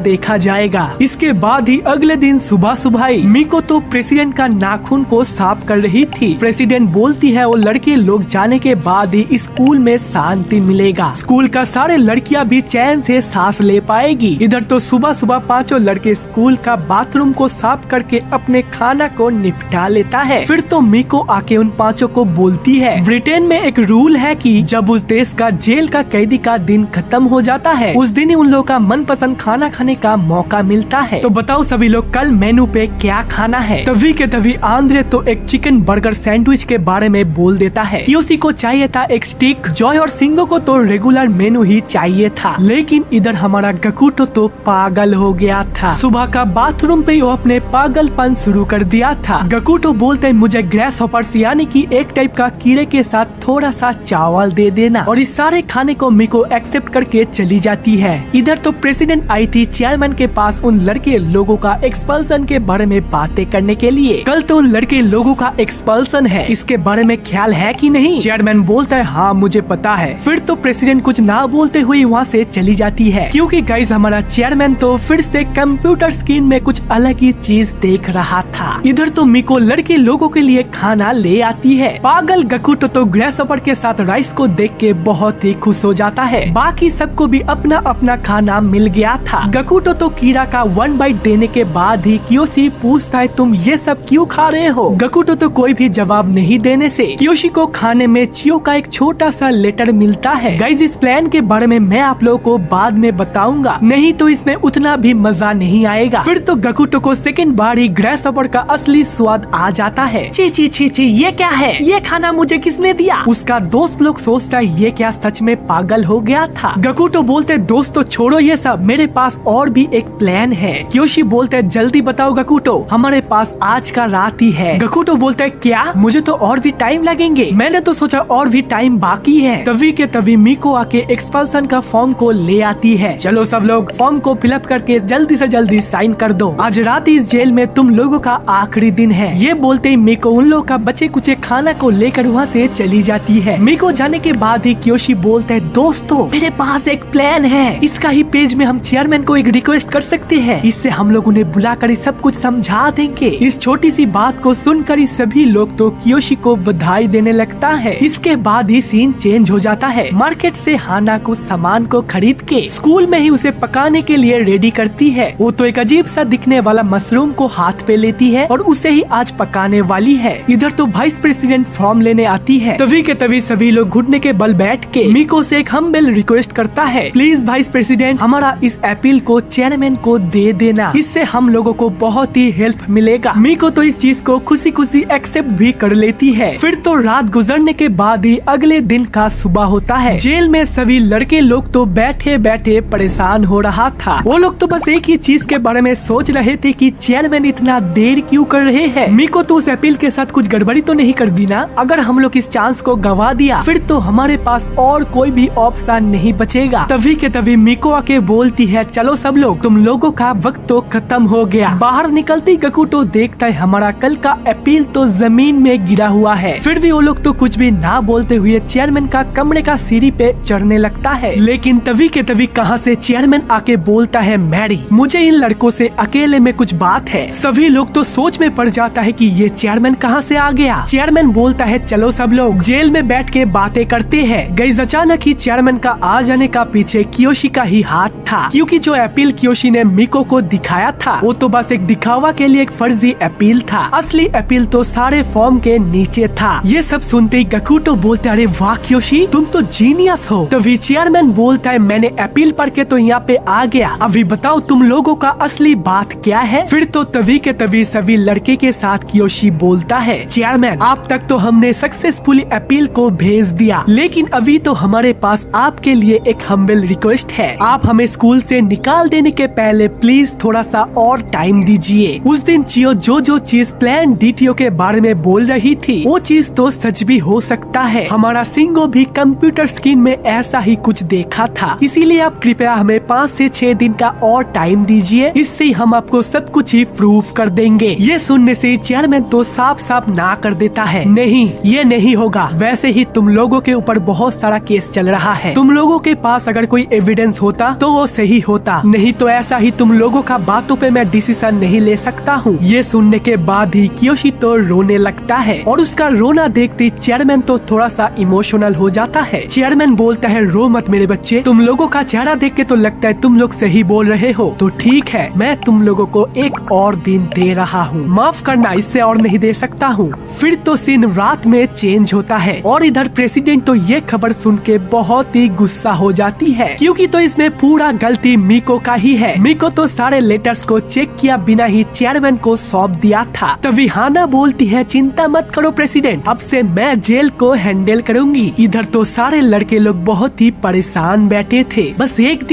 देखा जाएगा। इसके बाद ही अगले दिन सुबह सुबह ही मिको तो प्रेसिडेंट का नाखून को साफ कर रही थी। प्रेसिडेंट बोलती है, वो लड़के लोग जाने के बाद ही स्कूल में शांति मिलेगा, स्कूल का सारे लड़कियां भी चैन से सांस ले पाएगी। इधर तो सुबह सुबह पांचों लड़के स्कूल का बाथरूम को साफ करके अपने खाना को निपटा लेता है। फिर तो मिको आके उन पांचों को बोलती है, ब्रिटेन में एक रूल है कि जब उस देश का जेल का कैदी का दिन खत्म हो जाता है उस दिन ही उन लोगों का मनपसंद खाना खाने का मौका मिलता है। तो बताओ सभी लोग कल मेनू पे क्या खाना है? तभी के तभी आंद्रे तो एक चिकन बर्गर सैंडविच के बारे में बोल देता है। कियोशी को चाहिए था एक स्टिक, जॉय और सिंगो को तो रेगुलर मेनू ही चाहिए था। लेकिन इधर हमारा गकुटो तो पागल हो गया था। सुबह का बाथरूम पे वो अपने पागलपन शुरू कर दिया था। गकुटो बोलते हैं, मुझे ग्रेस हॉपर्स यानी कि एक टाइप का कीड़े के साथ थोड़ा सा चावल दे देना, और इस सारे खाने को मिको एक्सेप्ट करके चली जाती है। इधर तो प्रेसिडेंट आई थी चेयरमैन के पास उन लड़के लोगों का एक्सपल्सन के बारे में बातें करने के लिए। कल तो उन लड़के लोगों का एक्सपल्सन है, इसके बारे में ख्याल है कि नहीं? चेयरमैन बोलता है, हाँ मुझे पता है। फिर तो प्रेसिडेंट कुछ ना बोलते हुए वहाँ से चली जाती है क्योंकि गाइस हमारा चेयरमैन तो फिर से कंप्यूटर स्क्रीन में कुछ अलग ही चीज देख रहा था। इधर तो मिको लड़के लोगों के लिए खाना ले आती है। पागल गकुटो तो ग्रेसहॉपर के साथ राइस को देख के बहुत ही खुश हो जाता है। बाकी सबको भी अपना अपना खाना मिल गया था। गकुटो तो कीड़ा का 1 बाइट देने के बाद ही कियोशी पूछता है, तुम ये सब क्यों खा रहे हो? गकुटो तो कोई भी जवाब नहीं देने से कियोशी को खाने में चियो का एक छोटा सा लेटर मिलता है। गाइस इस प्लान के बारे में मैं आप लोगों को बाद में बताऊंगा, नहीं तो इसमें उतना भी मजा नहीं आएगा। फिर तो गकुटो को सेकंड बार ही ग्रेसहॉपर का असली स्वाद आ जाता है। ची ची ची ची, ये क्या है? ये खाना मुझे किसने दिया? उसका दोस्त लोग सोचता है ये क्या सच में पागल हो गया था? गकुटो बोलते दोस्त तो छोड़ो छोड़ो ये सब, मेरे पास और भी एक प्लान है। कियोशी बोलता है जल्दी बताओ गकुटो, हमारे पास आज का रात ही है। गकुटो बोलता है क्या, मुझे तो और भी टाइम लगेंगे, मैंने तो सोचा और भी टाइम बाकी है। तभी के तभी मिको आके एक्सपल्सन का फॉर्म को ले आती है। चलो सब लोग फॉर्म को फिलअप करके जल्दी से जल्दी साइन कर दो, आज रात इस जेल में तुम लोगों का आखिरी दिन है। ये बोलते ही मिको उन लोगों का बचे कुचे खाना को लेकर वहाँ से चली जाती है। मिको जाने के बाद ही कियोशी बोलता है दोस्तों मेरे पास एक प्लान है, इसका ही पेज में हम चेयरमैन को एक रिक्वेस्ट कर सकते हैं, इससे हम लोग उन्हें बुलाकर सब कुछ समझा देंगे। इस छोटी सी बात को सुनकर ही सभी लोग तो कियोशी को बधाई देने लगता है। इसके बाद ही सीन चेंज हो जाता है। मार्केट से हाना कुछ सामान को खरीद के स्कूल में ही उसे पकाने के लिए रेडी करती है। वो तो एक अजीब सा दिखने वाला मशरूम को हाथ पे लेती है और उसे ही आज पकाने वाली है। इधर तो वाइस प्रेसिडेंट फॉर्म लेने आती है। तभी के तभी सभी लोग घुटने के बल बैठ के मिको से एक हम्बल रिक्वेस्ट करता है, प्लीज वाइस प्रेसिडेंट हमारा इस अपील को चेयरमैन को दे देना, इससे हम लोगों को बहुत ही हेल्प मिलेगा। मिको तो इस चीज को खुशी खुशी एक्सेप्ट भी कर लेती है। फिर तो रात गुजरने के बाद ही अगले दिन का सुबह होता है। जेल में सभी लड़के लोग तो बैठे बैठे परेशान हो रहा था। वो लोग तो बस एक ही चीज के बारे में सोच रहे थे कि चेयरमैन इतना देर क्यों कर रहे हैं। मिको तो उस अपील के साथ कुछ गड़बड़ी तो नहीं कर दी ना, अगर हम लोग इस चांस को गवा दिया फिर तो हमारे पास और कोई भी ऑप्शन नहीं बचेगा। तभी के तभी मिको आके बोलती है चलो सब लोग, तुम लोगों का वक्त तो खत्म हो गया। बाहर निकलती गकुटो देखता है हमारा कल का अपील तो जमीन में गिरा हुआ है। फिर भी वो लोग तो कुछ भी ना बोलते हुए चेयरमैन का कमरे का सीढ़ी पे चढ़ने लगता है। लेकिन तभी के तभी कहां से चेयरमैन आके बोलता है मैरी मुझे इन लड़कों से अकेले में कुछ बात है। सभी लोग तो सोच में पड़ जाता है कि ये चेयरमैन कहां से आ गया। चेयरमैन बोलता है चलो सब लोग जेल में बैठ के बातें करते हैं। गाइस अचानक ही चेयरमैन का आ जाने का पीछे कियोशी का ही हाथ था, क्योंकि जो अपील कियोशी ने मिको को दिखाया था वो तो बस एक दिखावा के लिए एक फर्जी अपील था। असली अपील तो सारे फॉर्म के नीचे था। ये सब सुनते ही गकुटो बोलते अरे वाह कियोशी तुम तो जीनियस हो। तभी चेयरमैन बोलता है मैंने अपील पढ़ के तो यहाँ पे आ गया, अभी बताओ तुम लोगों का असली बात क्या है। फिर तो तभी के तभी सभी लड़के के साथ कियोशी बोलता है चेयरमैन आप तक तो हमने सक्सेसफुली अपील को भेज दिया, लेकिन अभी तो हमारे पास आपके लिए एक हम्बल रिक्वेस्ट है, आप हमें स्कूल से निकाल देने के पहले प्लीज थोड़ा सा और टाइम दीजिए। उस दिन चियो जो चीज प्लान डीटीओ के बारे में बोल रही थी वो चीज तो सच भी हो सकता है। हमारा सिंगो भी कंप्यूटर स्क्रीन में ऐसा ही कुछ देखा था, इसीलिए आप कृपया हमें 5 से 6 दिन का और टाइम दीजिए, इससे हम आपको सब कुछ ही प्रूफ कर देंगे। ये सुनने से चेयरमैन तो साफ साफ ना कर देता है, नहीं ये नहीं होगा, वैसे ही तुम लोगों के ऊपर बहुत सारा केस चल रहा है, तुम लोगों के पास अगर कोई एविडेंस होता तो वो सही होता, नहीं तो ऐसा ही तुम लोगों का बातों पे मैं डिसीजन नहीं ले सकता हूँ। ये सुनने के बाद ही कियोशी तो रोने लगता है और उसका रोना देखते चेयरमैन तो थोड़ा सा इमोशनल हो जाता है। चेयरमैन बोलता है रो मत मेरे बच्चे, तुम लोगों का चेहरा देख के तो लगता है तुम लोग सही बोल रहे हो, तो ठीक है मैं तुम लोगों को एक और दिन दे रहा हूँ, माफ करना इससे और नहीं दे सकता हूँ। फिर तो सीन रात में चेंज होता है और इधर प्रेसिडेंट तो ये खबर सुन के बहुत ही गुस्सा हो जाती है, क्योंकि तो इसमें पूरा गलती मिको का ही है। मिको तो सारे लेटर्स को चेक किया बिना ही चेयरमैन को सौंप दिया था। तभी हाना बोलती है चिंता मत करो प्रेसिडेंट, अब से मैं जेल को हैंडल करूंगी। इधर तो सारे लड़के लोग बहुत ही परेशान बैठे थे, बस एक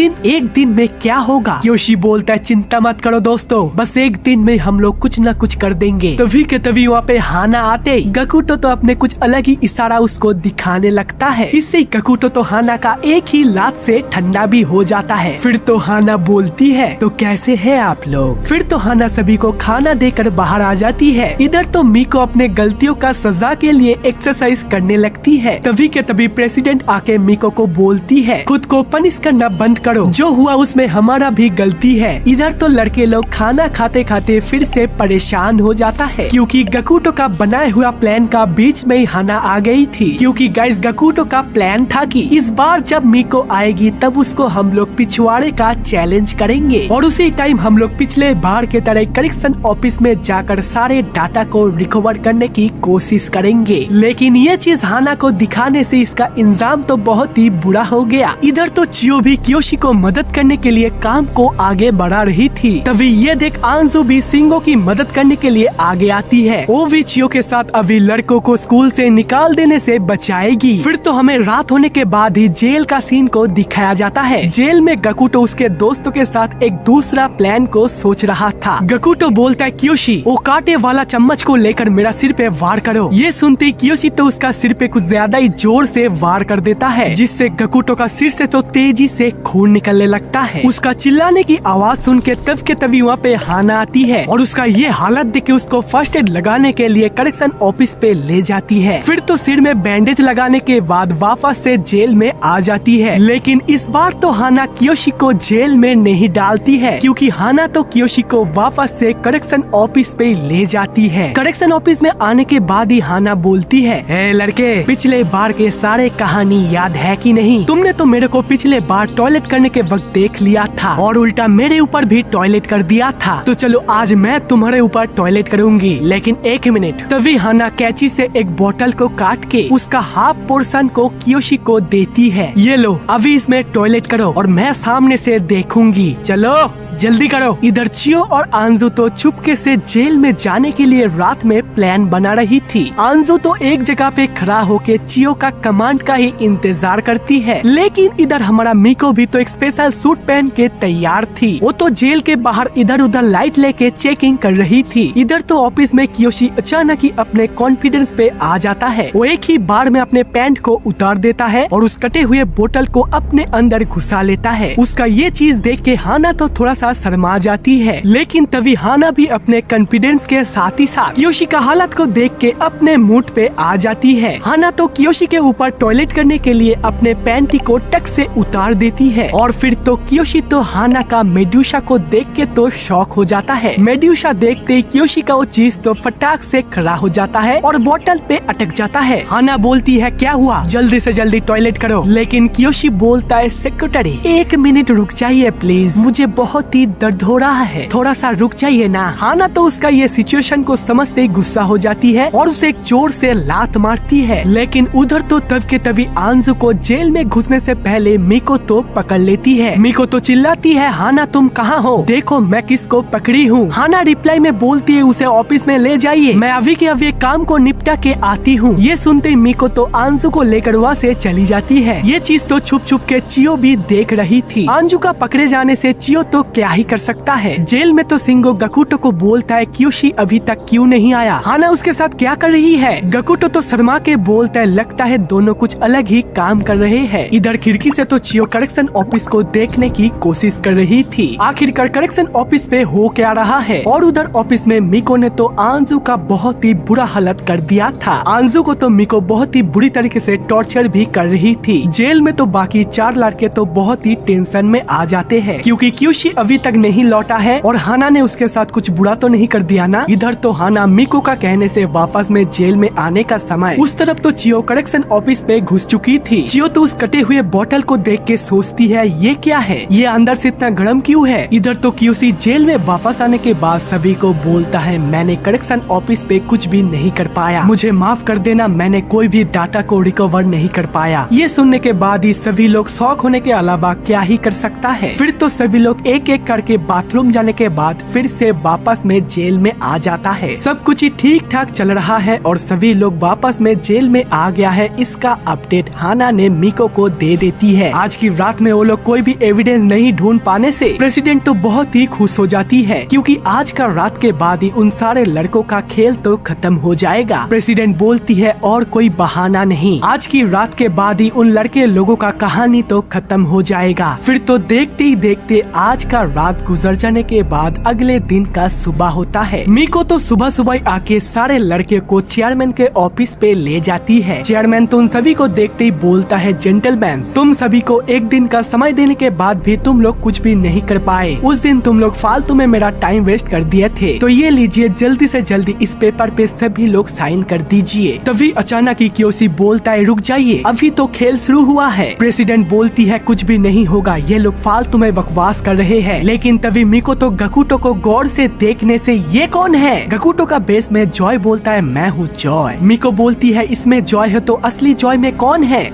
दिन में क्या होगा। कियोशी बोलता है चिंता मत करो दोस्तों, बस एक दिन में हम लोग कुछ न कुछ कर देंगे। तभी के तभी वहाँ पे हाना आते गकुटो तो अपने कुछ अलग ही इशारा उसको दिखाने लगता है, इससे गकुटो तो हाना का एक ही लात से ठंडा भी हो जाता है। फिर तो हाना बोलती है तो कैसे है आप लोग। फिर तो हाना सभी को खाना देकर बाहर आ जाती है। इधर तो मिको अपने गलतियों का सजा के लिए एक्सरसाइज करने लगती है। तभी के तभी प्रेसिडेंट आके मिको को बोलती है खुद को पनिश करना बंद करो, जो हुआ उसमें हमारा भी गलती है। इधर तो लड़के लोग खाना खाते खाते फिर से परेशान हो जाता है, क्योंकि गकुटो का बनाया हुआ प्लान का बीच में ही हाना आ गई थी। क्योंकि गाइस गकुटो का प्लान था कि इस बार जब मिको आएगी तब उसको हम लोग पिछवाड़े का चैलेंज करेंगे और उसी टाइम हम लोग पिछले बार के तरह करेक्शन ऑफिस में जाकर सारे डाटा को रिकवर करने की कोशिश करेंगे। लेकिन ये चीज हाना को दिखाने से इसका इंजाम तो बहुत ही बुरा हो गया। इधर तो चियो भी कियोशी को मदद करने के लिए काम को आगे बढ़ा रही थी। तभी ये देख आंजू भी सिंगो की मदद करने के लिए आगे आती है। वो भी चियो के साथ अभी लड़कों को स्कूल से निकाल देने से बचाएगी। फिर तो हमें रात होने के बाद ही जेल का सीन को दिखाया जाता है। जेल जेल में गकुटो उसके दोस्तों के साथ एक दूसरा प्लान को सोच रहा था। गकुटो बोलता है कियोशी, वो कांटे वाला चम्मच को लेकर मेरा सिर पे वार करो। ये सुनते ही कियोशी तो उसका सिर पे कुछ ज्यादा ही जोर से वार कर देता है, जिससे गकुटो का सिर से तो तेजी से खून निकलने लगता है। उसका चिल्लाने की आवाज सुन के तब के तभी वहाँ पे हाना आती है और उसका ये हालत देख के उसको फर्स्ट एड लगाने के लिए करेक्शन ऑफिस पे ले जाती है। फिर तो सिर में बैंडेज लगाने के बाद वापस से जेल में आ जाती है। लेकिन इस बार तो हाना कियोशी को जेल में नहीं डालती है, क्योंकि हाना तो कियोशी को वापस से करेक्शन ऑफिस पे ले जाती है। करेक्शन ऑफिस में आने के बाद ही हाना बोलती है, ए लड़के, पिछले बार के सारे कहानी याद है कि नहीं? तुमने तो मेरे को पिछले बार टॉयलेट करने के वक्त देख लिया था और उल्टा मेरे ऊपर भी टॉयलेट कर दिया था, तो चलो आज मैं तुम्हारे ऊपर टॉयलेट करूंगी। लेकिन एक मिनट। तभी हाना कैंची से एक बोतल को काट के उसका हाफ पोर्शन को कियोशी को देती है। ये लो, अभी इसमें टॉयलेट करो और मैं सामने से देखूंगी। चलो जल्दी करो। इधर चियो और आंजू तो चुपके से जेल में जाने के लिए रात में प्लान बना रही थी। आंजू तो एक जगह पे खड़ा होके चियो का कमांड का ही इंतजार करती है, लेकिन इधर हमारा मिको भी तो एक स्पेशल सूट पहन के तैयार थी। वो तो जेल के बाहर इधर उधर लाइट लेके चेकिंग कर रही थी। इधर तो ऑफिस में कियोशी अचानक ही अपने कॉन्फिडेंस पे आ जाता है। वो एक ही बार में अपने पैंट को उतार देता है और उस कटे हुए बोतल को अपने अंदर घुसा लेता है। उसका ये चीज देख के हाना तो थोड़ा सा शर्मा जाती है, लेकिन तभी हाना भी अपने कॉन्फिडेंस के साथ ही साथ कियोशी का हालत को देख के अपने मूड पे आ जाती है। हाना तो कियोशी के ऊपर टॉयलेट करने के लिए अपने पैंटी को टक से उतार देती है और फिर तो कियोशी तो हाना का मेड्यूसा को देख के तो शॉक हो जाता है। मेड्यूसा देखते ही कियोशी का वो चीज तो फटाक से खड़ा हो जाता है और बोतल पे अटक जाता है। हाना बोलती है, क्या हुआ? जल्दी से जल्दी टॉयलेट करो। लेकिन कियोशी बोलता है, सेक्रेटरी एक मिनट रुक जाइए प्लीज, मुझे बहुत ही दर्द हो रहा है, थोड़ा सा रुक जाइए ना। हाना तो उसका ये सिचुएशन को समझते ही गुस्सा हो जाती है और उसे एक जोर से लात मारती है। लेकिन उधर तो तब के तभी आंजू को जेल में घुसने से पहले मिको तो पकड़ लेती है। मिको तो चिल्लाती है, हाना तुम कहाँ हो? देखो मैं किसको पकड़ी हूँ। हाना रिप्लाई में बोलती है, उसे ऑफिस में ले जाइए, मैं अभी के अभी काम को निपटा के आती हूँ। ये सुनते ही मिको तो आंजू को लेकर वहाँ से चली जाती है। ये चीज तो छुप छुप के चियो भी देख रही थी। आंजू का पकड़े जाने से चियो तो क्या ही कर सकता है। जेल में तो सिंगो गकुटो को बोलता है, कियोशी अभी तक क्यों नहीं आया? हाना उसके साथ क्या कर रही है? गकुटो तो शर्मा के बोलता है, लगता है दोनों कुछ अलग ही काम कर रहे हैं। इधर खिड़की से तो चियो करेक्शन ऑफिस को देखने की कोशिश कर रही थी। आखिरकार करेक्शन ऑफिस पे हो क्या रहा है। और उधर ऑफिस में मिको ने तो आंजू का बहुत ही बुरा हालत कर दिया था। आंजू को तो मिको बहुत ही बुरी तरीके से टॉर्चर भी कर रही थी। जेल में तो बाकी 4 लड़के तो बहुत ही टेंशन में आ जाते हैं, क्योंकि कियोशी अभी तक नहीं लौटा है और हाना ने उसके साथ कुछ बुरा तो नहीं कर दिया ना। इधर तो हाना मिको का कहने से वापस में जेल में आने का समय। उस तरफ तो चियो करेक्शन ऑफिस पे घुस चुकी थी। चियो तो उस कटे हुए बोतल को देख के सोचती है, ये क्या है? ये अंदर से इतना गर्म क्यों है? इधर तो कियोशी जेल में वापस आने के बाद सभी को बोलता है, मैंने करेक्शन ऑफिस पे कुछ भी नहीं कर पाया, मुझे माफ कर देना, मैंने कोई भी डाटा को रिकवर नहीं कर पाया। ये सुनने के बाद ही सभी लोग शॉक होने के अलावा क्या ही कर सकता है। फिर तो सभी लोग एक एक करके बाथरूम जाने के बाद फिर से वापस में जेल में आ जाता है। सब कुछ ही ठीक ठाक चल रहा है और सभी लोग वापस में जेल में आ गया है। इसका अपडेट हाना ने मिको को दे देती है। आज की रात में वो लोग कोई भी एविडेंस नहीं ढूंढ पाने से प्रेसिडेंट तो बहुत ही खुश हो जाती है, क्योंकि आज का रात के बाद ही उन सारे लड़कों का खेल तो खत्म हो जाएगा। प्रेसिडेंट बोलती है, और कोई बहाना नहीं, आज की रात के बाद ही उन लड़के लोगों का कहानी तो खत्म हो जाएगा। फिर तो देखते ही देखते आज का रात गुजर जाने के बाद अगले दिन का सुबह होता है। मिको तो सुबह सुबह आके सारे लड़के को चेयरमैन के ऑफिस पे ले जाती है। चेयरमैन तो उन सभी को देखते ही बोलता है, जेंटलमैन, तुम सभी को एक दिन का समय देने के बाद भी तुम लोग कुछ भी नहीं कर पाए। उस दिन तुम लोग फालतू में मेरा टाइम वेस्ट कर दिए थे, तो ये लीजिए, जल्दी से जल्दी इस पेपर पे सभी लोग साइन कर दीजिए। तभी अचानक ही कियोशी बोलता है, रुक जाइए, अभी तो खेल शुरू हुआ है। प्रेसिडेंट बोलती है, कुछ भी नहीं होगा, ये लोग फालतू में बकवास कर रहे हैं। है, लेकिन तभी मिको तो गकुटो को गौर से देखने से ये कौन है? गकुटो का बेस में जॉय बोलता है मैं हूँ जॉय। मिको बोलती है इसमें जॉय है तो असली जॉय में कौन है?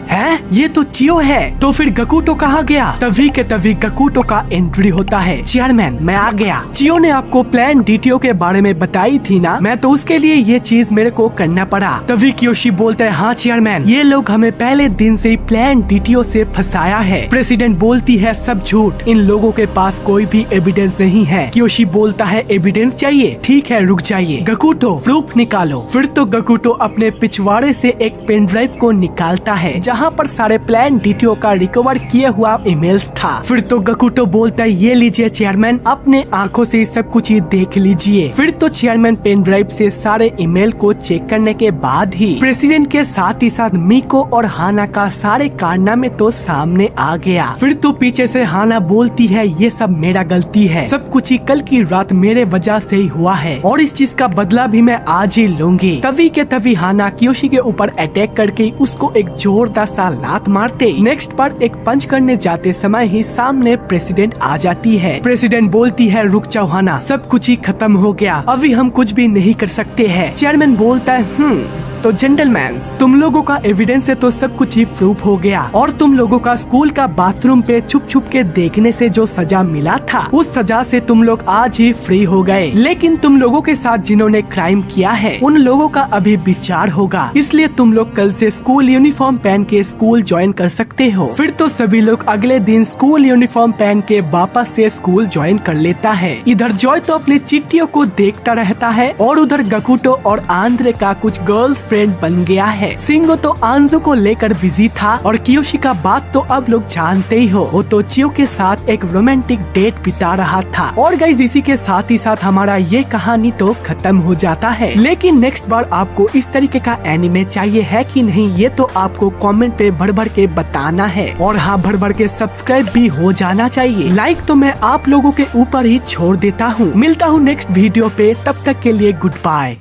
ये तो चियो है। तो फिर गकुटो कहाँ गया? तभी के तभी गकुटो का एंट्री होता है। चेयरमैन मैं आ गया। चियो ने आपको प्लान डीटीओ के बारे में बताई थी ना, मैं तो उसके लिए ये चीज मेरे को करना पड़ा। तभी कियोशी बोलता है हाँ चेयरमैन, ये लोग हमें पहले दिन से ही प्लान डीटीओ से फंसाया है। प्रेसिडेंट बोलती है सब झूठ, इन लोगों के पास कोई भी एविडेंस नहीं है। कियोशी बोलता है एविडेंस चाहिए, ठीक है रुक जाइए, गकुटो प्रूफ निकालो। फिर तो गकुटो अपने पिछवाड़े से एक पेन ड्राइव को निकालता है जहाँ पर सारे प्लान डीटीओ का रिकवर किया हुआ ईमेल्स था। फिर तो गकुटो बोलता है ये लीजिए चेयरमैन, अपने आंखों से सब कुछ ही देख लीजिए। फिर तो चेयरमैन पेन ड्राइव से सारे ईमेल को चेक करने के बाद ही प्रेसिडेंट के साथ ही साथ मिको और हाना का सारे कारनामे तो सामने आ गया। फिर तो पीछे से हाना बोलती है ये सब मेरा गलती है, सब कुछ ही कल की रात मेरे वजह से ही हुआ है और इस चीज का बदला भी मैं आज ही लूंगी। तभी के तभी हाना कियोशी के ऊपर अटैक करके उसको एक जोरदार सा लात मारते नेक्स्ट पर एक पंच करने जाते समय ही सामने प्रेसिडेंट आ जाती है। प्रेसिडेंट बोलती है रुक जाओ हाना, सब कुछ ही खत्म हो गया, अभी हम कुछ भी नहीं कर सकते हैं। चेयरमैन बोलता है तो जेंटलमैन तुम लोगों का एविडेंस से तो सब कुछ ही प्रूफ हो गया और तुम लोगों का स्कूल का बाथरूम पे छुप छुप के देखने से जो सजा मिला था उस सजा से तुम लोग आज ही फ्री हो गए, लेकिन तुम लोगों के साथ जिन्होंने क्राइम किया है उन लोगों का अभी विचार होगा, इसलिए तुम लोग कल से स्कूल यूनिफॉर्म पहन के स्कूल ज्वाइन कर सकते हो। फिर तो सभी लोग अगले दिन स्कूल यूनिफॉर्म पहन के वापस से स्कूल ज्वाइन कर लेता है। इधर जॉय तो अपनी चिट्ठियों को देखता रहता है और उधर गकुटो और आंद्रे का कुछ गर्ल्स फ्रेंड बन गया है। सिंगो तो आंजू को लेकर बिजी था और कियोशी का बात तो अब लोग जानते ही हो, वो तो चियो के साथ एक रोमांटिक डेट बिता रहा था। और गाइस इसी के साथ ही साथ हमारा ये कहानी तो खत्म हो जाता है, लेकिन नेक्स्ट बार आपको इस तरीके का एनिमे चाहिए है कि नहीं ये तो आपको कमेंट पे भर भर के बताना है और हाँ भर भर के सब्सक्राइब भी हो जाना चाहिए। लाइक तो मैं आप लोगों के ऊपर ही छोड़ देता हूँ। मिलता हूँ नेक्स्ट वीडियो पे, तब तक के लिए गुड बाय।